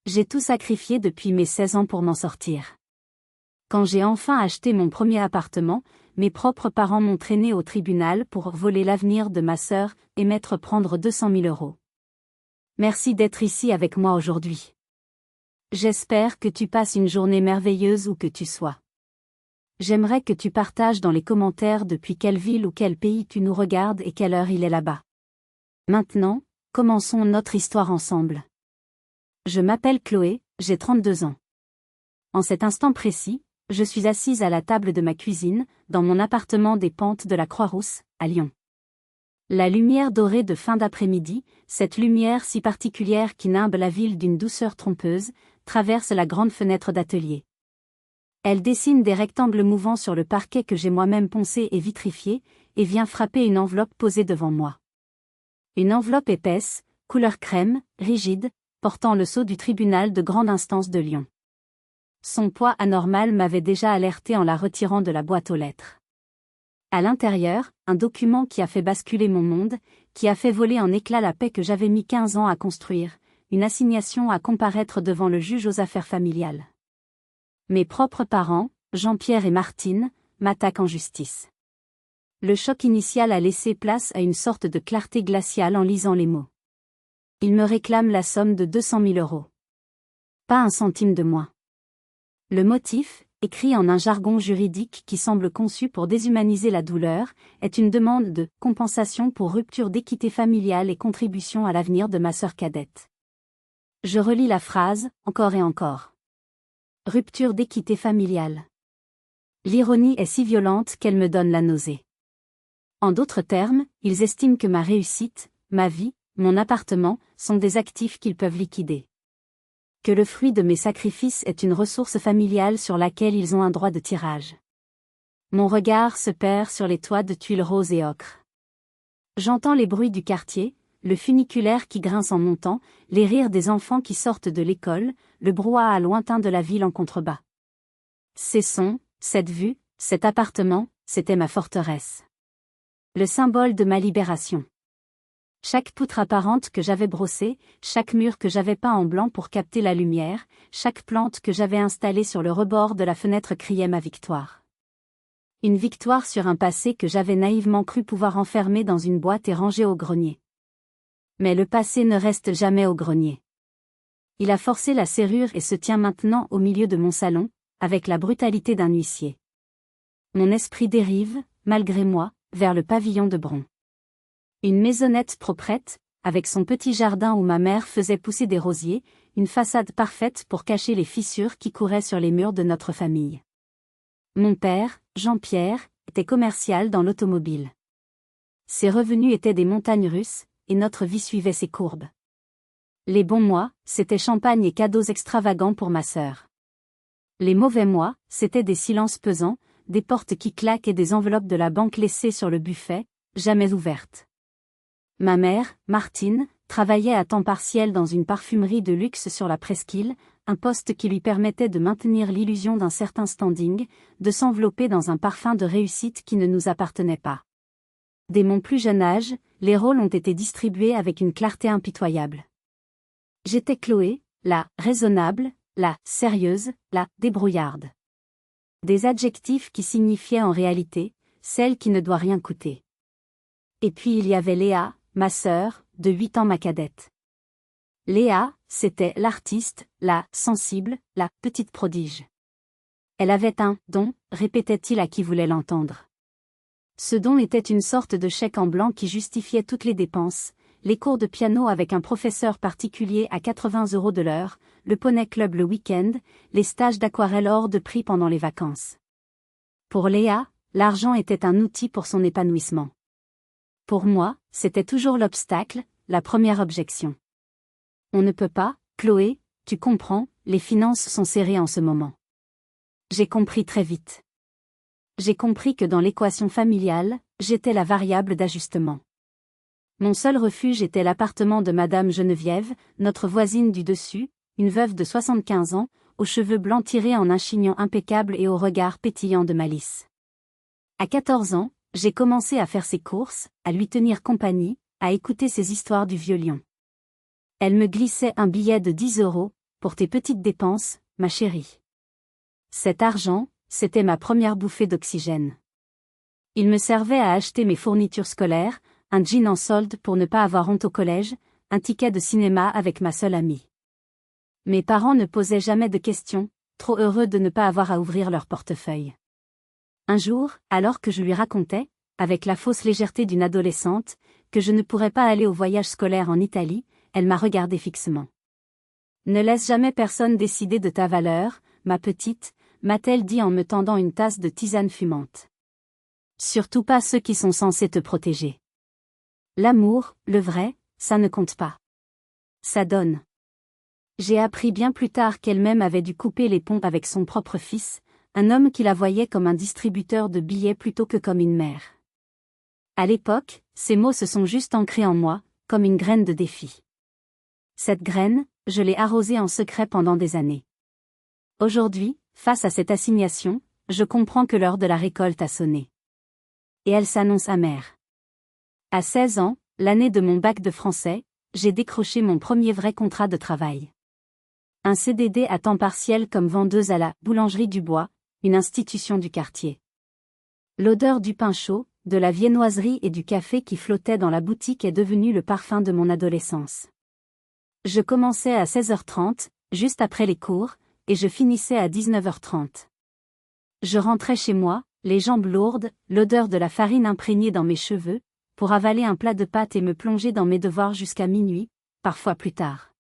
J'ai tout sacrifié depuis mes 16 ans pour m'en sortir. Quand j'ai enfin acheté mon premier appartement, mes propres parents m'ont traîné au tribunal pour voler l'avenir de ma sœur et m'être prendre 200 000 euros. Merci d'être ici avec moi aujourd'hui. J'espère que tu passes une journée merveilleuse où que tu sois. J'aimerais que tu partages dans les commentaires depuis quelle ville ou quel pays tu nous regardes et quelle heure il est là-bas. Maintenant, commençons notre histoire ensemble. Je m'appelle Chloé, j'ai 32 ans. En cet instant précis, je suis assise à la table de ma cuisine, dans mon appartement des Pentes de la Croix-Rousse, à Lyon. La lumière dorée de fin d'après-midi, cette lumière si particulière qui nimbe la ville d'une douceur trompeuse, traverse la grande fenêtre d'atelier. Elle dessine des rectangles mouvants sur le parquet que j'ai moi-même poncé et vitrifié, et vient frapper une enveloppe posée devant moi. Une enveloppe épaisse, couleur crème, rigide, portant le sceau du tribunal de grande instance de Lyon. Son poids anormal m'avait déjà alerté en la retirant de la boîte aux lettres. À l'intérieur, un document qui a fait basculer mon monde, qui a fait voler en éclats la paix que j'avais mis 15 ans à construire, une assignation à comparaître devant le juge aux affaires familiales. Mes propres parents, Jean-Pierre et Martine, m'attaquent en justice. Le choc initial a laissé place à une sorte de clarté glaciale en lisant les mots. Ils me réclament la somme de 200 000 euros. Pas un centime de moins. Le motif, écrit en un jargon juridique qui semble conçu pour déshumaniser la douleur, est une demande de compensation pour rupture d'équité familiale et contribution à l'avenir de ma sœur cadette. Je relis la phrase, encore et encore. Rupture d'équité familiale. L'ironie est si violente qu'elle me donne la nausée. En d'autres termes, ils estiment que ma réussite, ma vie, mon appartement, sont des actifs qu'ils peuvent liquider. Que le fruit de mes sacrifices est une ressource familiale sur laquelle ils ont un droit de tirage. Mon regard se perd sur les toits de tuiles roses et ocre. J'entends les bruits du quartier, le funiculaire qui grince en montant, les rires des enfants qui sortent de l'école, le brouhaha lointain de la ville en contrebas. Ces sons, cette vue, cet appartement, c'était ma forteresse. Le symbole de ma libération. Chaque poutre apparente que j'avais brossée, chaque mur que j'avais peint en blanc pour capter la lumière, chaque plante que j'avais installée sur le rebord de la fenêtre criait ma victoire. Une victoire sur un passé que j'avais naïvement cru pouvoir enfermer dans une boîte et ranger au grenier. Mais le passé ne reste jamais au grenier. Il a forcé la serrure et se tient maintenant au milieu de mon salon, avec la brutalité d'un huissier. Mon esprit dérive, malgré moi, vers le pavillon de Bron. Une maisonnette proprette, avec son petit jardin où ma mère faisait pousser des rosiers, une façade parfaite pour cacher les fissures qui couraient sur les murs de notre famille. Mon père, Jean-Pierre, était commercial dans l'automobile. Ses revenus étaient des montagnes russes, et notre vie suivait ses courbes. Les bons mois, c'était champagne et cadeaux extravagants pour ma sœur. Les mauvais mois, c'était des silences pesants, des portes qui claquent et des enveloppes de la banque laissées sur le buffet, jamais ouvertes. Ma mère, Martine, travaillait à temps partiel dans une parfumerie de luxe sur la presqu'île, un poste qui lui permettait de maintenir l'illusion d'un certain standing, de s'envelopper dans un parfum de réussite qui ne nous appartenait pas. Dès mon plus jeune âge, les rôles ont été distribués avec une clarté impitoyable. J'étais Chloé, la raisonnable, la sérieuse, la débrouillarde. Des adjectifs qui signifiaient en réalité, celle qui ne doit rien coûter. Et puis il y avait Léa, ma sœur, de 8 ans ma cadette. Léa, c'était l'artiste, la sensible, la petite prodige. Elle avait un don, répétait-il à qui voulait l'entendre. Ce don était une sorte de chèque en blanc qui justifiait toutes les dépenses, les cours de piano avec un professeur particulier à 80 € de l'heure, le poney club le week-end, les stages d'aquarelle hors de prix pendant les vacances. Pour Léa, l'argent était un outil pour son épanouissement. Pour moi, c'était toujours l'obstacle, la première objection. On ne peut pas, Chloé, tu comprends, les finances sont serrées en ce moment. J'ai compris très vite. J'ai compris que dans l'équation familiale, j'étais la variable d'ajustement. Mon seul refuge était l'appartement de Madame Geneviève, notre voisine du dessus, une veuve de 75 ans, aux cheveux blancs tirés en un chignon impeccable et au regard pétillant de malice. À 14 ans, j'ai commencé à faire ses courses, à lui tenir compagnie, à écouter ses histoires du vieux lion. Elle me glissait un billet de 10 €, pour tes petites dépenses, ma chérie. Cet argent, c'était ma première bouffée d'oxygène. Il me servait à acheter mes fournitures scolaires, un jean en solde pour ne pas avoir honte au collège, un ticket de cinéma avec ma seule amie. Mes parents ne posaient jamais de questions, trop heureux de ne pas avoir à ouvrir leur portefeuille. Un jour, alors que je lui racontais, avec la fausse légèreté d'une adolescente, que je ne pourrais pas aller au voyage scolaire en Italie, elle m'a regardé fixement. Ne laisse jamais personne décider de ta valeur, ma petite, m'a-t-elle dit en me tendant une tasse de tisane fumante. Surtout pas ceux qui sont censés te protéger. L'amour, le vrai, ça ne compte pas. Ça donne. J'ai appris bien plus tard qu'elle-même avait dû couper les ponts avec son propre fils, un homme qui la voyait comme un distributeur de billets plutôt que comme une mère. À l'époque, ces mots se sont juste ancrés en moi, comme une graine de défi. Cette graine, je l'ai arrosée en secret pendant des années. Aujourd'hui, face à cette assignation, je comprends que l'heure de la récolte a sonné. Et elle s'annonce amère. À 16 ans, l'année de mon bac de français, j'ai décroché mon premier vrai contrat de travail. Un CDD à temps partiel comme vendeuse à la Boulangerie du Bois, une institution du quartier. L'odeur du pain chaud, de la viennoiserie et du café qui flottait dans la boutique est devenue le parfum de mon adolescence. Je commençais à 16h30, juste après les cours, et je finissais à 19h30. Je rentrais chez moi, les jambes lourdes, l'odeur de la farine imprégnée dans mes cheveux, pour avaler un plat de pâtes et me plonger dans mes devoirs jusqu'à minuit, parfois plus tard.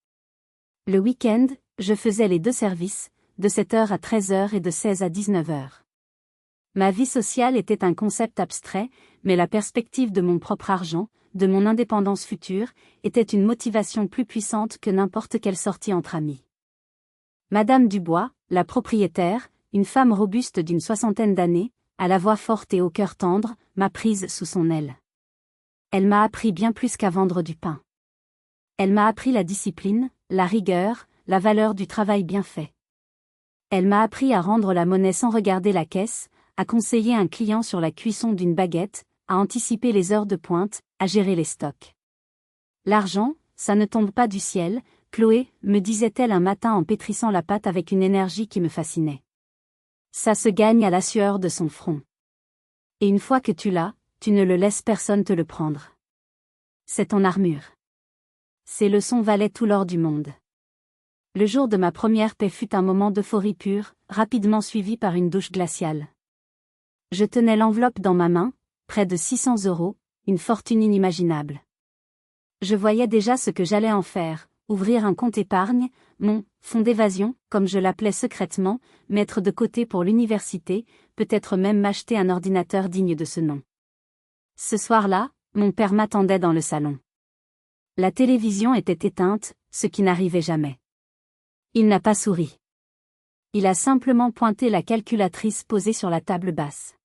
Le week-end, je faisais les deux services, de 7h à 13h et de 16 à 19h. Ma vie sociale était un concept abstrait, mais la perspective de mon propre argent, de mon indépendance future, était une motivation plus puissante que n'importe quelle sortie entre amis. Madame Dubois, la propriétaire, une femme robuste d'une 60aine d'années, à la voix forte et au cœur tendre, m'a prise sous son aile. Elle m'a appris bien plus qu'à vendre du pain. Elle m'a appris la discipline, la rigueur, la valeur du travail bien fait. Elle m'a appris à rendre la monnaie sans regarder la caisse, à conseiller un client sur la cuisson d'une baguette, à anticiper les heures de pointe, à gérer les stocks. L'argent, ça ne tombe pas du ciel, Chloé, me disait-elle un matin en pétrissant la pâte avec une énergie qui me fascinait. Ça se gagne à la sueur de son front. Et une fois que tu l'as, tu ne le laisses personne te le prendre. C'est ton armure. Ces leçons valaient tout l'or du monde. Le jour de ma première paie fut un moment d'euphorie pure, rapidement suivi par une douche glaciale. Je tenais l'enveloppe dans ma main, près de 600 €, une fortune inimaginable. Je voyais déjà ce que j'allais en faire, ouvrir un compte épargne, mon « fonds d'évasion », comme je l'appelais secrètement, mettre de côté pour l'université, peut-être même m'acheter un ordinateur digne de ce nom. Ce soir-là, mon père m'attendait dans le salon. La télévision était éteinte, ce qui n'arrivait jamais. Il n'a pas souri. Il a simplement pointé la calculatrice posée sur la table basse.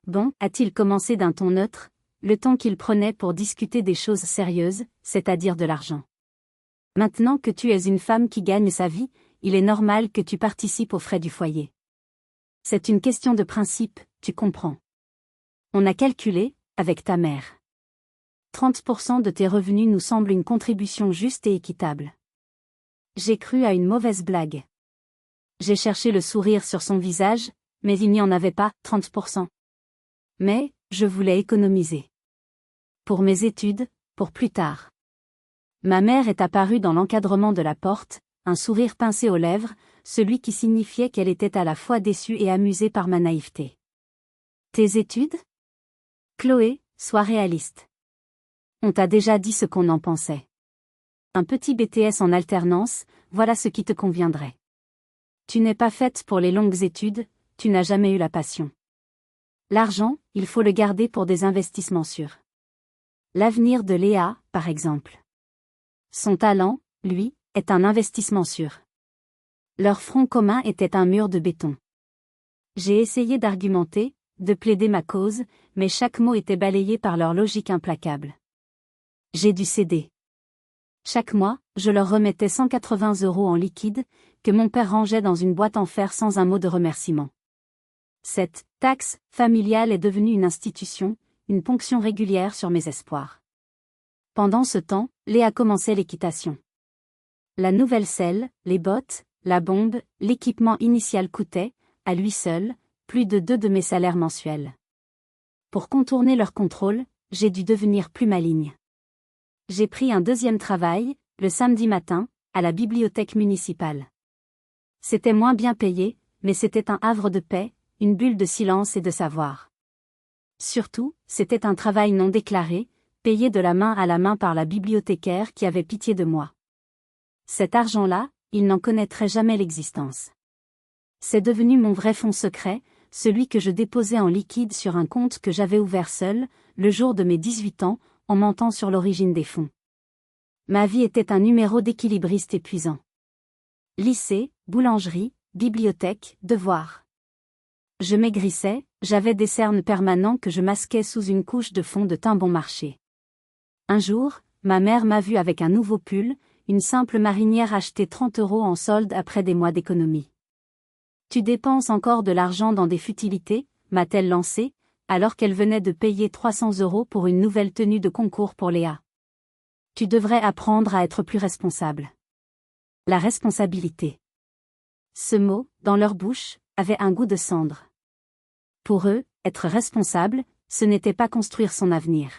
Bon, a-t-il commencé d'un ton neutre, le ton qu'il prenait pour discuter des choses sérieuses, c'est-à-dire de l'argent. Maintenant que tu es une femme qui gagne sa vie, il est normal que tu participes aux frais du foyer. C'est une question de principe, tu comprends. On a calculé, avec ta mère. 30% de tes revenus nous semble une contribution juste et équitable. J'ai cru à une mauvaise blague. J'ai cherché le sourire sur son visage, mais il n'y en avait pas, 30%. Mais, je voulais économiser. Pour mes études, pour plus tard. Ma mère est apparue dans l'encadrement de la porte, un sourire pincé aux lèvres, celui qui signifiait qu'elle était à la fois déçue et amusée par ma naïveté. Tes études ? Chloé, sois réaliste. On t'a déjà dit ce qu'on en pensait. Un petit BTS en alternance, voilà ce qui te conviendrait. Tu n'es pas faite pour les longues études, tu n'as jamais eu la passion. L'argent, il faut le garder pour des investissements sûrs. L'avenir de Léa, par exemple. Son talent, lui, est un investissement sûr. Leur front commun était un mur de béton. J'ai essayé d'argumenter, de plaider ma cause, mais chaque mot était balayé par leur logique implacable. J'ai dû céder. Chaque mois, je leur remettais 180 € en liquide, que mon père rangeait dans une boîte en fer sans un mot de remerciement. Cette taxe familiale est devenue une institution, une ponction régulière sur mes espoirs. Pendant ce temps, Léa commençait l'équitation. La nouvelle selle, les bottes, la bombe, l'équipement initial coûtaient, à lui seul, plus de 2 de mes salaires mensuels. Pour contourner leur contrôle, j'ai dû devenir plus maligne. J'ai pris un deuxième travail, le samedi matin, à la bibliothèque municipale. C'était moins bien payé, mais c'était un havre de paix, une bulle de silence et de savoir. Surtout, c'était un travail non déclaré, payé de la main à la main par la bibliothécaire qui avait pitié de moi. Cet argent-là, il n'en connaîtrait jamais l'existence. C'est devenu mon vrai fonds secret, celui que je déposais en liquide sur un compte que j'avais ouvert seul, le jour de mes 18 ans, en mentant sur l'origine des fonds. Ma vie était un numéro d'équilibriste épuisant. Lycée, boulangerie, bibliothèque, devoirs. Je maigrissais, j'avais des cernes permanents que je masquais sous une couche de fond de teint bon marché. Un jour, ma mère m'a vu avec un nouveau pull, une simple marinière achetée 30 € en solde après des mois d'économie. Tu dépenses encore de l'argent dans des futilités, m'a-t-elle lancé, alors qu'elle venait de payer 300 € pour une nouvelle tenue de concours pour Léa. Tu devrais apprendre à être plus responsable. La responsabilité. Ce mot, dans leur bouche, avait un goût de cendre. Pour eux, être responsable, ce n'était pas construire son avenir.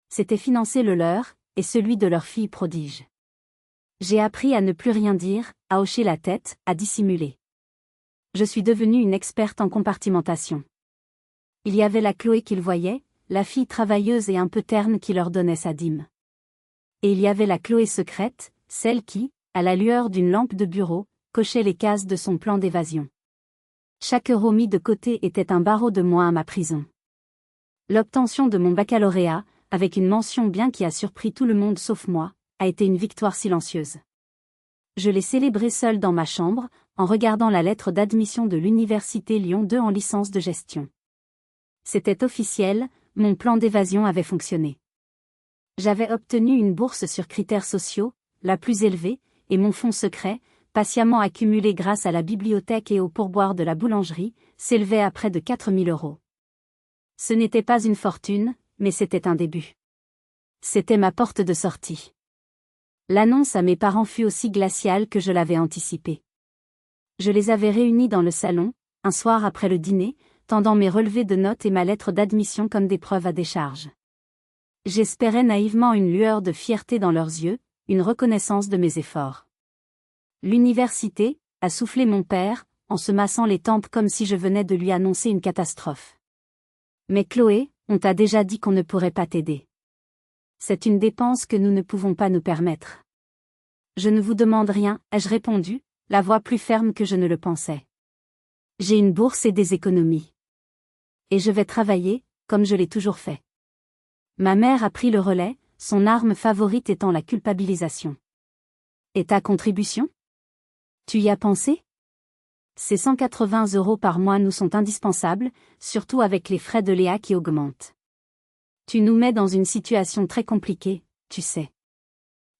C'était financer le leur, et celui de leur fille prodige. J'ai appris à ne plus rien dire, à hocher la tête, à dissimuler. Je suis devenue une experte en compartimentation. Il y avait la Chloé qu'ils voyaient, la fille travailleuse et un peu terne qui leur donnait sa dîme. Et il y avait la Chloé secrète, celle qui, à la lueur d'une lampe de bureau, cochait les cases de son plan d'évasion. Chaque euro mis de côté était un barreau de moins à ma prison. L'obtention de mon baccalauréat, avec une mention bien qui a surpris tout le monde sauf moi, a été une victoire silencieuse. Je l'ai célébrée seule dans ma chambre, en regardant la lettre d'admission de l'Université Lyon 2 en licence de gestion. C'était officiel, mon plan d'évasion avait fonctionné. J'avais obtenu une bourse sur critères sociaux, la plus élevée, et mon fonds secret, patiemment accumulé grâce à la bibliothèque et au pourboire de la boulangerie, s'élevait à près de 4 000 €. Ce n'était pas une fortune, mais c'était un début. C'était ma porte de sortie. L'annonce à mes parents fut aussi glaciale que je l'avais anticipée. Je les avais réunis dans le salon, un soir après le dîner, tendant mes relevés de notes et ma lettre d'admission comme des preuves à décharge. J'espérais naïvement une lueur de fierté dans leurs yeux, une reconnaissance de mes efforts. L'université, a soufflé mon père, en se massant les tempes comme si je venais de lui annoncer une catastrophe. Mais Chloé, on t'a déjà dit qu'on ne pourrait pas t'aider. C'est une dépense que nous ne pouvons pas nous permettre. Je ne vous demande rien, ai-je répondu, la voix plus ferme que je ne le pensais. J'ai une bourse et des économies. Et je vais travailler, comme je l'ai toujours fait. Ma mère a pris le relais, son arme favorite étant la culpabilisation. Et ta contribution? Tu y as pensé? Ces 180 € par mois nous sont indispensables, surtout avec les frais de Léa qui augmentent. Tu nous mets dans une situation très compliquée, tu sais.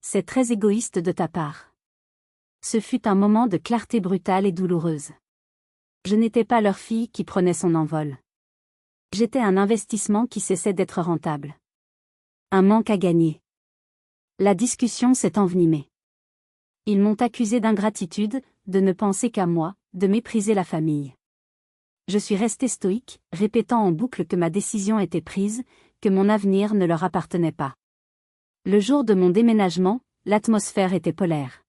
C'est très égoïste de ta part. Ce fut un moment de clarté brutale et douloureuse. Je n'étais pas leur fille qui prenait son envol. J'étais un investissement qui cessait d'être rentable. Un manque à gagner. La discussion s'est envenimée. Ils m'ont accusé d'ingratitude, de ne penser qu'à moi, de mépriser la famille. Je suis restée stoïque, répétant en boucle que ma décision était prise, que mon avenir ne leur appartenait pas. Le jour de mon déménagement, l'atmosphère était polaire.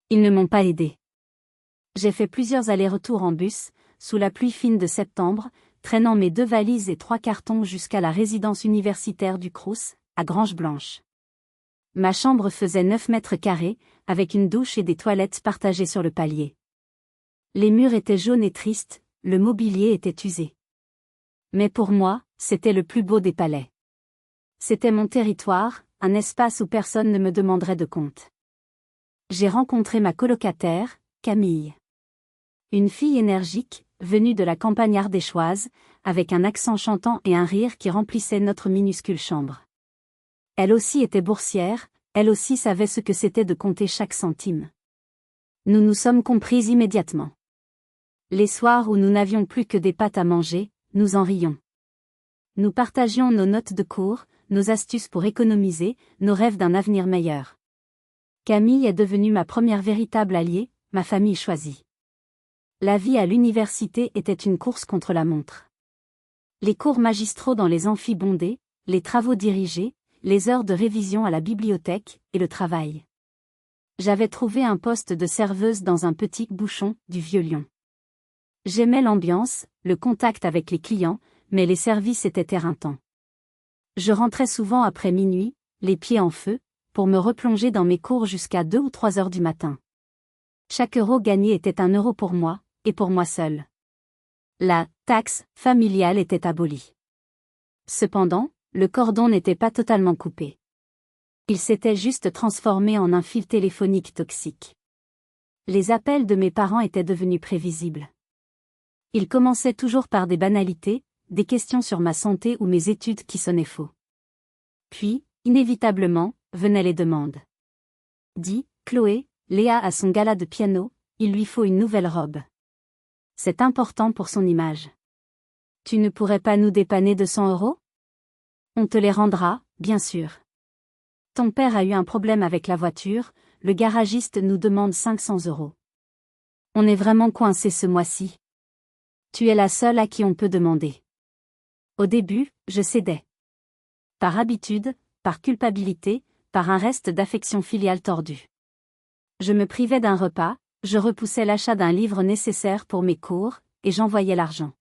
Ils ne m'ont pas aidé. J'ai fait plusieurs allers-retours en bus, sous la pluie fine de septembre, traînant mes 2 valises et 3 cartons jusqu'à la résidence universitaire du Crous, à Grange-Blanche. Ma chambre faisait 9 mètres carrés, avec une douche et des toilettes partagées sur le palier. Les murs étaient jaunes et tristes, le mobilier était usé. Mais pour moi, c'était le plus beau des palais. C'était mon territoire, un espace où personne ne me demanderait de compte. J'ai rencontré ma colocataire, Camille. Une fille énergique, venue de la campagne ardéchoise, avec un accent chantant et un rire qui remplissait notre minuscule chambre. Elle aussi était boursière, elle aussi savait ce que c'était de compter chaque centime. Nous nous sommes comprises immédiatement. Les soirs où nous n'avions plus que des pâtes à manger, nous en rions. Nous partagions nos notes de cours, nos astuces pour économiser, nos rêves d'un avenir meilleur. Camille est devenue ma première véritable alliée, ma famille choisie. La vie à l'université était une course contre la montre. Les cours magistraux dans les amphis bondés, les travaux dirigés, les heures de révision à la bibliothèque, et le travail. J'avais trouvé un poste de serveuse dans un petit bouchon du Vieux-Lyon. J'aimais l'ambiance, le contact avec les clients, mais les services étaient éreintants. Je rentrais souvent après minuit, les pieds en feu, pour me replonger dans mes cours jusqu'à 2 ou 3 heures du matin. Chaque euro gagné était 1 euro pour moi, et pour moi seul. La taxe familiale était abolie. Cependant, le cordon n'était pas totalement coupé. Il s'était juste transformé en un fil téléphonique toxique. Les appels de mes parents étaient devenus prévisibles. Ils commençaient toujours par des banalités, des questions sur ma santé ou mes études qui sonnaient faux. Puis, inévitablement, venaient les demandes. Dis, Chloé, Léa a son gala de piano, il lui faut une nouvelle robe. C'est important pour son image. Tu ne pourrais pas nous dépanner de 100 euros? On te les rendra, bien sûr. Ton père a eu un problème avec la voiture, le garagiste nous demande 500 euros. On est vraiment coincé ce mois-ci. Tu es la seule à qui on peut demander. Au début, je cédais. Par habitude, par culpabilité, par un reste d'affection filiale tordue. Je me privais d'un repas, je repoussais l'achat d'un livre nécessaire pour mes cours, et j'envoyais l'argent.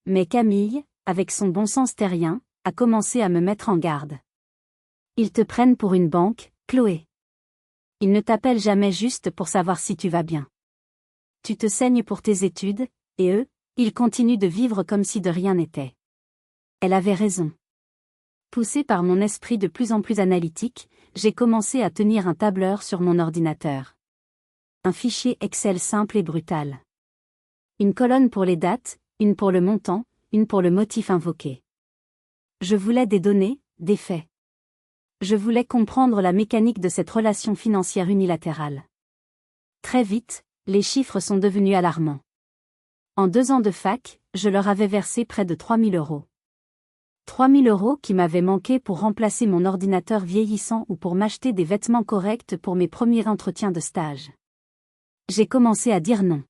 Mais Camille, avec son bon sens terrien, a commencé à me mettre en garde. Ils te prennent pour une banque, Chloé. Ils ne t'appellent jamais juste pour savoir si tu vas bien. Tu te saignes pour tes études, et eux, ils continuent de vivre comme si de rien n'était. Elle avait raison. Poussée par mon esprit de plus en plus analytique, j'ai commencé à tenir un tableur sur mon ordinateur. Un fichier Excel simple et brutal. Une colonne pour les dates, une pour le montant, une pour le motif invoqué. Je voulais des données, des faits. Je voulais comprendre la mécanique de cette relation financière unilatérale. Très vite, les chiffres sont devenus alarmants. En 2 ans de fac, je leur avais versé près de 3 000 euros. 3 000 euros qui m'avaient manqué pour remplacer mon ordinateur vieillissant ou pour m'acheter des vêtements corrects pour mes premiers entretiens de stage. J'ai commencé à dire non.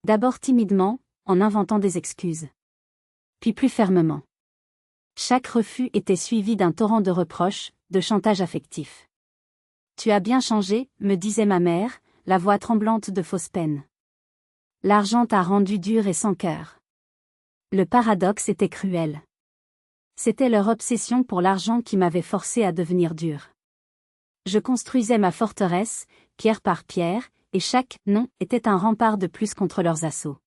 D'abord timidement, en inventant des excuses. Puis plus fermement. Chaque refus était suivi d'un torrent de reproches, de chantage affectif. Tu as bien changé, me disait ma mère, la voix tremblante de fausse peine. L'argent t'a rendu dur et sans cœur. Le paradoxe était cruel. C'était leur obsession pour l'argent qui m'avait forcé à devenir dur. Je construisais ma forteresse, pierre par pierre, et chaque « non » était un rempart de plus contre leurs assauts.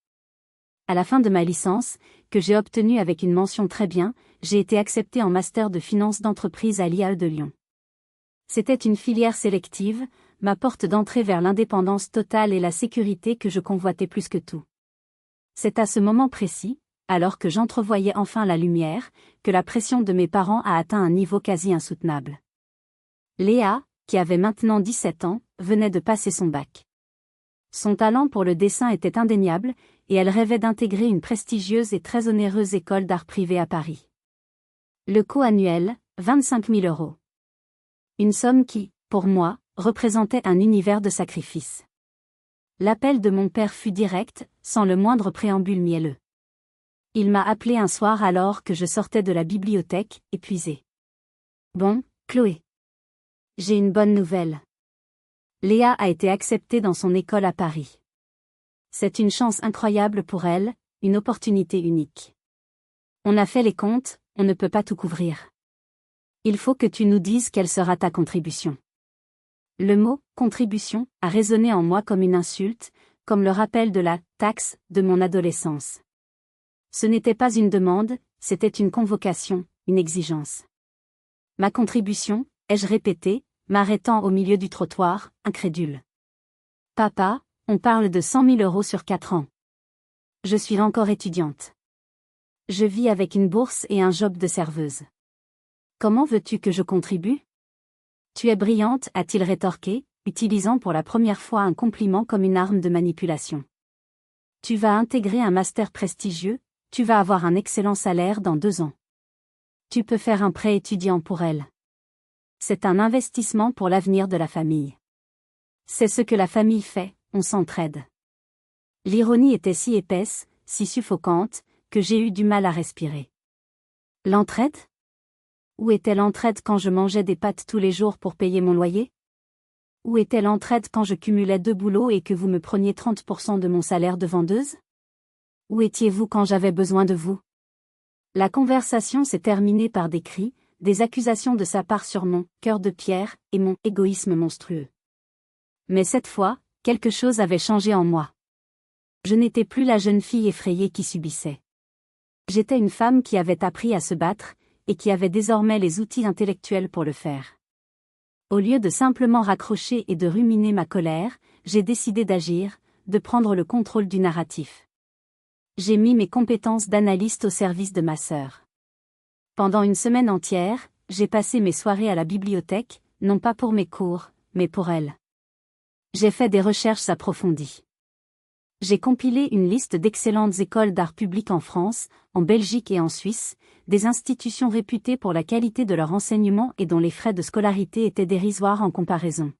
À la fin de ma licence, que j'ai obtenue avec une mention très bien, j'ai été acceptée en master de finance d'entreprise à l'IAE de Lyon. C'était une filière sélective, ma porte d'entrée vers l'indépendance totale et la sécurité que je convoitais plus que tout. C'est à ce moment précis, alors que j'entrevoyais enfin la lumière, que la pression de mes parents a atteint un niveau quasi insoutenable. Léa, qui avait maintenant 17 ans, venait de passer son bac. Son talent pour le dessin était indéniable, et elle rêvait d'intégrer une prestigieuse et très onéreuse école d'art privé à Paris. Le coût annuel, 25 000 euros. Une somme qui, pour moi, représentait un univers de sacrifice. L'appel de mon père fut direct, sans le moindre préambule mielleux. Il m'a appelé un soir alors que je sortais de la bibliothèque, épuisée. Bon, Chloé. J'ai une bonne nouvelle. Léa a été acceptée dans son école à Paris. C'est une chance incroyable pour elle, une opportunité unique. On a fait les comptes, on ne peut pas tout couvrir. Il faut que tu nous dises quelle sera ta contribution. Le mot « contribution » a résonné en moi comme une insulte, comme le rappel de la « taxe » de mon adolescence. Ce n'était pas une demande, c'était une convocation, une exigence. Ma contribution, ai-je répété, m'arrêtant au milieu du trottoir, incrédule. Papa, on parle de 100 000 euros sur 4 ans. Je suis encore étudiante. Je vis avec une bourse et un job de serveuse. Comment veux-tu que je contribue? Tu es brillante, a-t-il rétorqué, utilisant pour la première fois un compliment comme une arme de manipulation. Tu vas intégrer un master prestigieux, tu vas avoir un excellent salaire dans 2 ans. Tu peux faire un prêt étudiant pour elle. C'est un investissement pour l'avenir de la famille. C'est ce que la famille fait, on s'entraide. L'ironie était si épaisse, si suffocante, que j'ai eu du mal à respirer. L'entraide? Où était l'entraide quand je mangeais des pâtes tous les jours pour payer mon loyer? Où était l'entraide quand je cumulais 2 boulots et que vous me preniez 30% de mon salaire de vendeuse? Où étiez-vous quand j'avais besoin de vous? La conversation s'est terminée par des cris, des accusations de sa part sur mon cœur de pierre et mon égoïsme monstrueux. Mais cette fois, quelque chose avait changé en moi. Je n'étais plus la jeune fille effrayée qui subissait. J'étais une femme qui avait appris à se battre, et qui avait désormais les outils intellectuels pour le faire. Au lieu de simplement raccrocher et de ruminer ma colère, j'ai décidé d'agir, de prendre le contrôle du narratif. J'ai mis mes compétences d'analyste au service de ma sœur. Pendant une semaine entière, j'ai passé mes soirées à la bibliothèque, non pas pour mes cours, mais pour elle. J'ai fait des recherches approfondies. J'ai compilé une liste d'excellentes écoles d'art public en France, en Belgique et en Suisse, des institutions réputées pour la qualité de leur enseignement et dont les frais de scolarité étaient dérisoires en comparaison.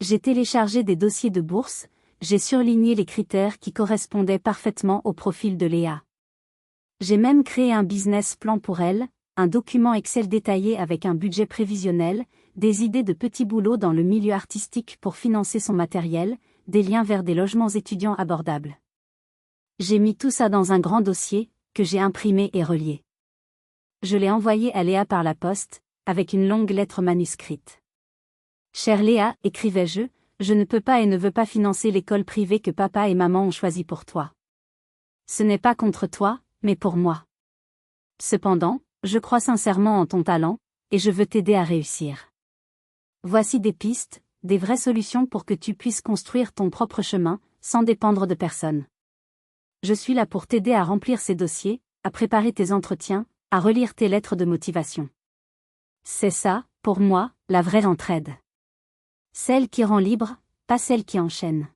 J'ai téléchargé des dossiers de bourse, j'ai surligné les critères qui correspondaient parfaitement au profil de Léa. J'ai même créé un business plan pour elle, un document Excel détaillé avec un budget prévisionnel, des idées de petits boulots dans le milieu artistique pour financer son matériel, des liens vers des logements étudiants abordables. J'ai mis tout ça dans un grand dossier, que j'ai imprimé et relié. Je l'ai envoyé à Léa par la poste, avec une longue lettre manuscrite. Chère Léa, écrivais-je, je ne peux pas et ne veux pas financer l'école privée que papa et maman ont choisie pour toi. Ce n'est pas contre toi, mais pour moi. Cependant, je crois sincèrement en ton talent, et je veux t'aider à réussir. Voici des pistes, des vraies solutions pour que tu puisses construire ton propre chemin, sans dépendre de personne. Je suis là pour t'aider à remplir ces dossiers, à préparer tes entretiens, à relire tes lettres de motivation. C'est ça, pour moi, la vraie entraide. Celle qui rend libre, pas celle qui enchaîne.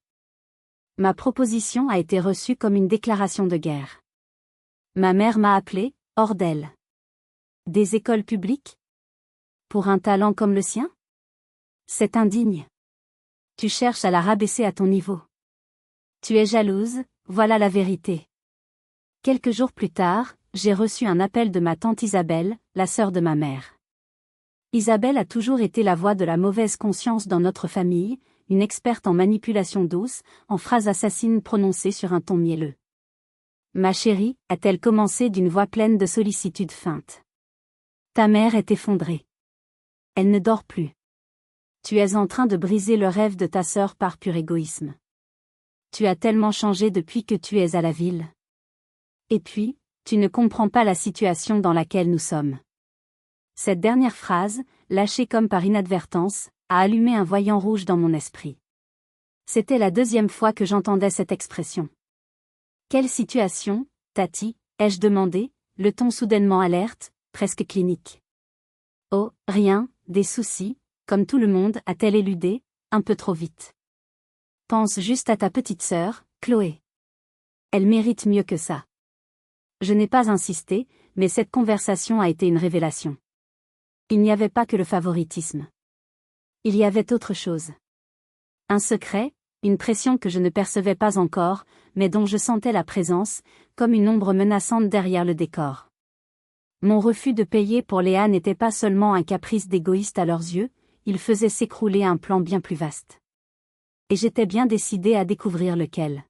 Ma proposition a été reçue comme une déclaration de guerre. Ma mère m'a appelée, hors d'elle. Des écoles publiques? Pour un talent comme le sien? C'est indigne. Tu cherches à la rabaisser à ton niveau. Tu es jalouse, voilà la vérité. Quelques jours plus tard, j'ai reçu un appel de ma tante Isabelle, la sœur de ma mère. Isabelle a toujours été la voix de la mauvaise conscience dans notre famille, une experte en manipulation douce, en phrases assassines prononcées sur un ton mielleux. Ma chérie, a-t-elle commencé d'une voix pleine de sollicitude feinte. Ta mère est effondrée. Elle ne dort plus. Tu es en train de briser le rêve de ta sœur par pur égoïsme. Tu as tellement changé depuis que tu es à la ville. Et puis, tu ne comprends pas la situation dans laquelle nous sommes. Cette dernière phrase, lâchée comme par inadvertance, a allumé un voyant rouge dans mon esprit. C'était la deuxième fois que j'entendais cette expression. Quelle situation, Tati, ai-je demandé, le ton soudainement alerte, presque clinique. Oh, rien, des soucis, comme tout le monde a-t-elle éludé, un peu trop vite. Pense juste à ta petite sœur, Chloé. Elle mérite mieux que ça. Je n'ai pas insisté, mais cette conversation a été une révélation. Il n'y avait pas que le favoritisme. Il y avait autre chose. Un secret, une pression que je ne percevais pas encore, mais dont je sentais la présence, comme une ombre menaçante derrière le décor. Mon refus de payer pour Léa n'était pas seulement un caprice d'égoïste à leurs yeux, il faisait s'écrouler un plan bien plus vaste. Et j'étais bien décidée à découvrir lequel.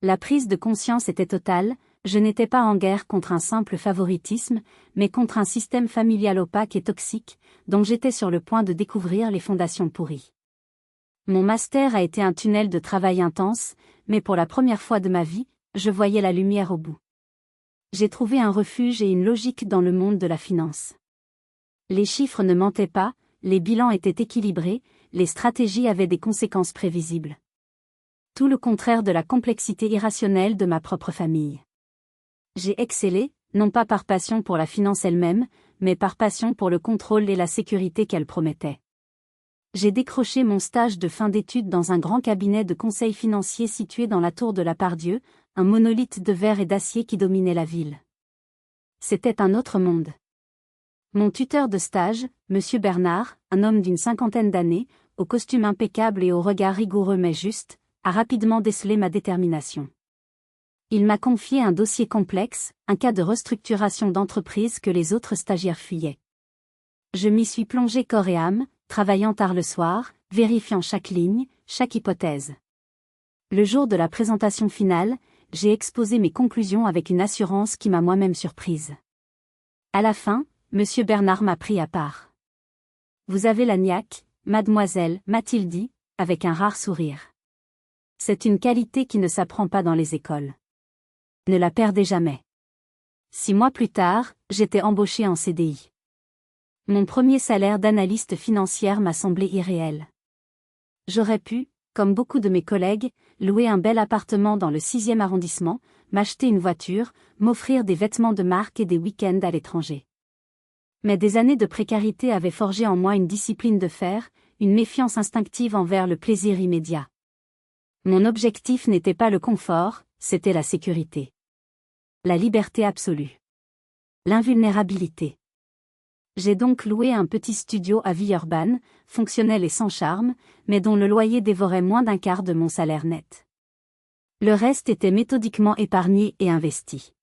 La prise de conscience était totale, je n'étais pas en guerre contre un simple favoritisme, mais contre un système familial opaque et toxique, dont j'étais sur le point de découvrir les fondations pourries. Mon master a été un tunnel de travail intense, mais pour la première fois de ma vie, je voyais la lumière au bout. J'ai trouvé un refuge et une logique dans le monde de la finance. Les chiffres ne mentaient pas, les bilans étaient équilibrés, les stratégies avaient des conséquences prévisibles. Tout le contraire de la complexité irrationnelle de ma propre famille. J'ai excellé, non pas par passion pour la finance elle-même, mais par passion pour le contrôle et la sécurité qu'elle promettait. J'ai décroché mon stage de fin d'études dans un grand cabinet de conseil financier situé dans la tour de la Pardieu, un monolithe de verre et d'acier qui dominait la ville. C'était un autre monde. Mon tuteur de stage, Monsieur Bernard, un homme d'une cinquantaine d'années, au costume impeccable et au regard rigoureux mais juste, a rapidement décelé ma détermination. Il m'a confié un dossier complexe, un cas de restructuration d'entreprise que les autres stagiaires fuyaient. Je m'y suis plongé corps et âme, travaillant tard le soir, vérifiant chaque ligne, chaque hypothèse. Le jour de la présentation finale, j'ai exposé mes conclusions avec une assurance qui m'a moi-même surprise. À la fin, Monsieur Bernard m'a pris à part. Vous avez la niaque, mademoiselle, m'a-t-il dit, avec un rare sourire. C'est une qualité qui ne s'apprend pas dans les écoles. Ne la perdez jamais. 6 mois plus tard, j'étais embauché en CDI. Mon premier salaire d'analyste financière m'a semblé irréel. J'aurais pu, comme beaucoup de mes collègues, louer un bel appartement dans le 6e arrondissement, m'acheter une voiture, m'offrir des vêtements de marque et des week-ends à l'étranger. Mais des années de précarité avaient forgé en moi une discipline de fer, une méfiance instinctive envers le plaisir immédiat. Mon objectif n'était pas le confort, c'était la sécurité. La liberté absolue. L'invulnérabilité. J'ai donc loué un petit studio à Villeurbanne, fonctionnel et sans charme, mais dont le loyer dévorait moins d'un quart de mon salaire net. Le reste était méthodiquement épargné et investi.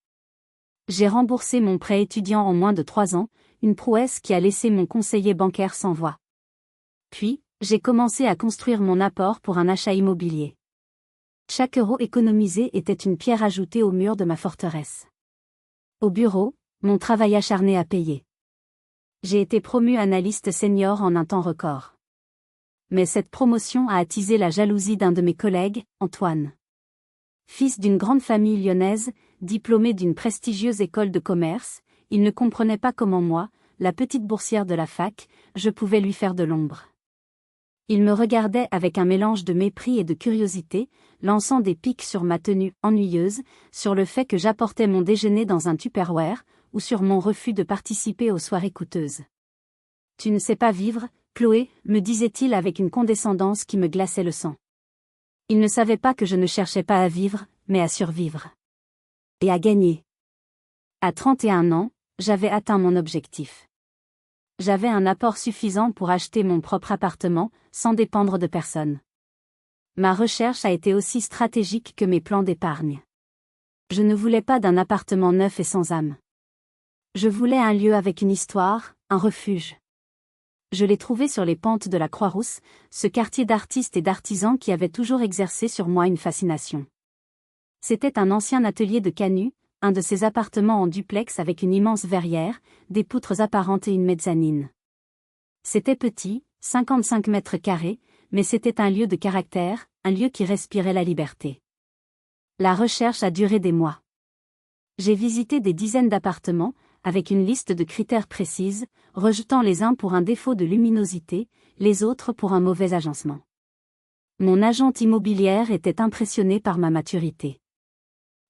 J'ai remboursé mon prêt étudiant en moins de 3 ans, une prouesse qui a laissé mon conseiller bancaire sans voix. Puis, j'ai commencé à construire mon apport pour un achat immobilier. Chaque euro économisé était une pierre ajoutée au mur de ma forteresse. Au bureau, mon travail acharné a payé. J'ai été promu analyste senior en un temps record. Mais cette promotion a attisé la jalousie d'un de mes collègues, Antoine. Fils d'une grande famille lyonnaise, diplômé d'une prestigieuse école de commerce, il ne comprenait pas comment moi, la petite boursière de la fac, je pouvais lui faire de l'ombre. Il me regardait avec un mélange de mépris et de curiosité, lançant des piques sur ma tenue ennuyeuse, sur le fait que j'apportais mon déjeuner dans un Tupperware, ou sur mon refus de participer aux soirées coûteuses. « Tu ne sais pas vivre, Chloé », me disait-il avec une condescendance qui me glaçait le sang. Il ne savait pas que je ne cherchais pas à vivre, mais à survivre. Et à gagner. À 31 ans, j'avais atteint mon objectif. J'avais un apport suffisant pour acheter mon propre appartement, sans dépendre de personne. Ma recherche a été aussi stratégique que mes plans d'épargne. Je ne voulais pas d'un appartement neuf et sans âme. Je voulais un lieu avec une histoire, un refuge. Je l'ai trouvé sur les pentes de la Croix-Rousse, ce quartier d'artistes et d'artisans qui avait toujours exercé sur moi une fascination. C'était un ancien atelier de Canut, un de ces appartements en duplex avec une immense verrière, des poutres apparentes et une mezzanine. C'était petit, 55 mètres carrés, mais c'était un lieu de caractère, un lieu qui respirait la liberté. La recherche a duré des mois. J'ai visité des dizaines d'appartements, avec une liste de critères précises, rejetant les uns pour un défaut de luminosité, les autres pour un mauvais agencement. Mon agente immobilière était impressionnée par ma maturité.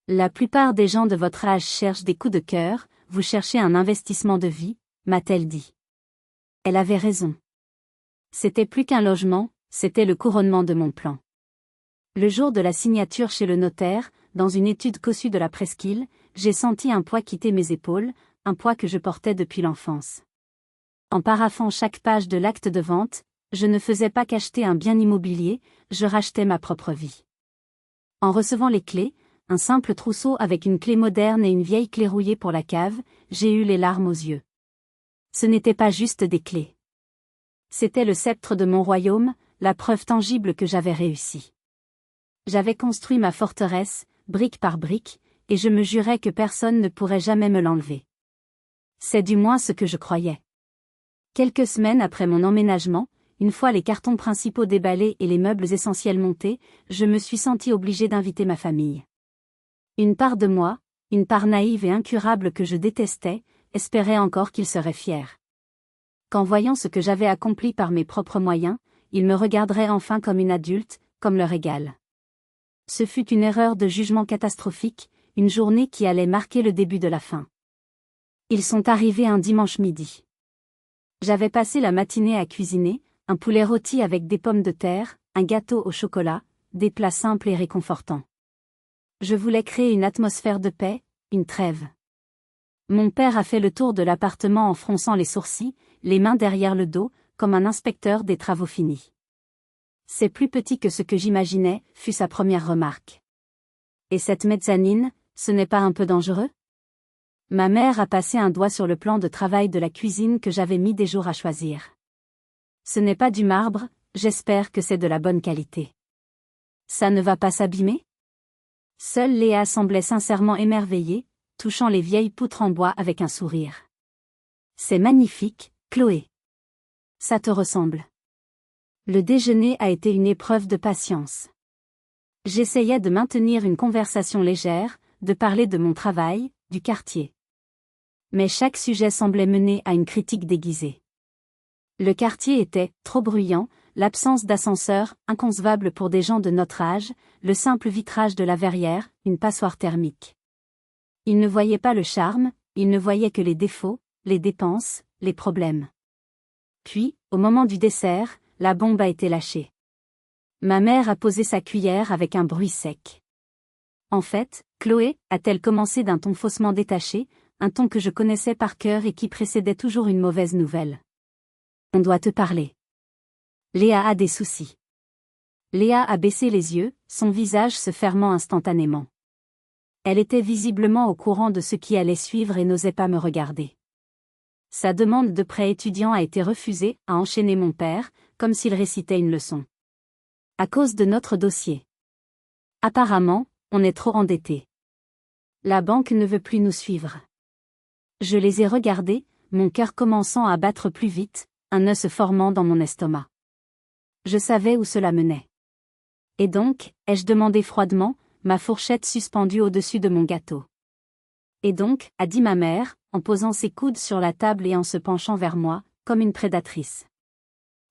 La plupart des gens de votre âge cherchent des coups de cœur, vous cherchez un investissement de vie, m'a-t-elle dit. Elle avait raison. C'était plus qu'un logement, c'était le couronnement de mon plan. Le jour de la signature chez le notaire, dans une étude cossue de la presqu'île, j'ai senti un poids quitter mes épaules, un poids que je portais depuis l'enfance. En paraphant chaque page de l'acte de vente, je ne faisais pas qu'acheter un bien immobilier, je rachetais ma propre vie. En recevant les clés, un simple trousseau avec une clé moderne et une vieille clé rouillée pour la cave, j'ai eu les larmes aux yeux. Ce n'était pas juste des clés. C'était le sceptre de mon royaume, la preuve tangible que j'avais réussi. J'avais construit ma forteresse, brique par brique, et je me jurais que personne ne pourrait jamais me l'enlever. C'est du moins ce que je croyais. Quelques semaines après mon emménagement, une fois les cartons principaux déballés et les meubles essentiels montés, je me suis sentie obligée d'inviter ma famille. Une part de moi, une part naïve et incurable que je détestais, espérait encore qu'ils seraient fiers. Qu'en voyant ce que j'avais accompli par mes propres moyens, ils me regarderaient enfin comme une adulte, comme leur égale. Ce fut une erreur de jugement catastrophique, une journée qui allait marquer le début de la fin. Ils sont arrivés un dimanche midi. J'avais passé la matinée à cuisiner, un poulet rôti avec des pommes de terre, un gâteau au chocolat, des plats simples et réconfortants. Je voulais créer une atmosphère de paix, une trêve. Mon père a fait le tour de l'appartement en fronçant les sourcils, les mains derrière le dos, comme un inspecteur des travaux finis. C'est plus petit que ce que j'imaginais, fut sa première remarque. Et cette mezzanine, ce n'est pas un peu dangereux? Ma mère a passé un doigt sur le plan de travail de la cuisine que j'avais mis des jours à choisir. Ce n'est pas du marbre, j'espère que c'est de la bonne qualité. Ça ne va pas s'abîmer? Seule Léa semblait sincèrement émerveillée, touchant les vieilles poutres en bois avec un sourire. C'est magnifique, Chloé. Ça te ressemble. Le déjeuner a été une épreuve de patience. J'essayais de maintenir une conversation légère, de parler de mon travail, du quartier. Mais chaque sujet semblait mener à une critique déguisée. Le quartier était trop bruyant, l'absence d'ascenseur, inconcevable pour des gens de notre âge, le simple vitrage de la verrière, une passoire thermique. Il ne voyait pas le charme, il ne voyait que les défauts, les dépenses, les problèmes. Puis, au moment du dessert, la bombe a été lâchée. Ma mère a posé sa cuillère avec un bruit sec. En fait, Chloé, a-t-elle commencé d'un ton faussement détaché, un ton que je connaissais par cœur et qui précédait toujours une mauvaise nouvelle. On doit te parler. Léa a des soucis. Léa a baissé les yeux, son visage se fermant instantanément. Elle était visiblement au courant de ce qui allait suivre et n'osait pas me regarder. Sa demande de prêt étudiant a été refusée, a enchaîné mon père, comme s'il récitait une leçon. À cause de notre dossier. Apparemment, on est trop endetté. La banque ne veut plus nous suivre. Je les ai regardés, mon cœur commençant à battre plus vite, un nœud se formant dans mon estomac. Je savais où cela menait. Et donc, ai-je demandé froidement, ma fourchette suspendue au-dessus de mon gâteau. Et donc, a dit ma mère, en posant ses coudes sur la table et en se penchant vers moi, comme une prédatrice.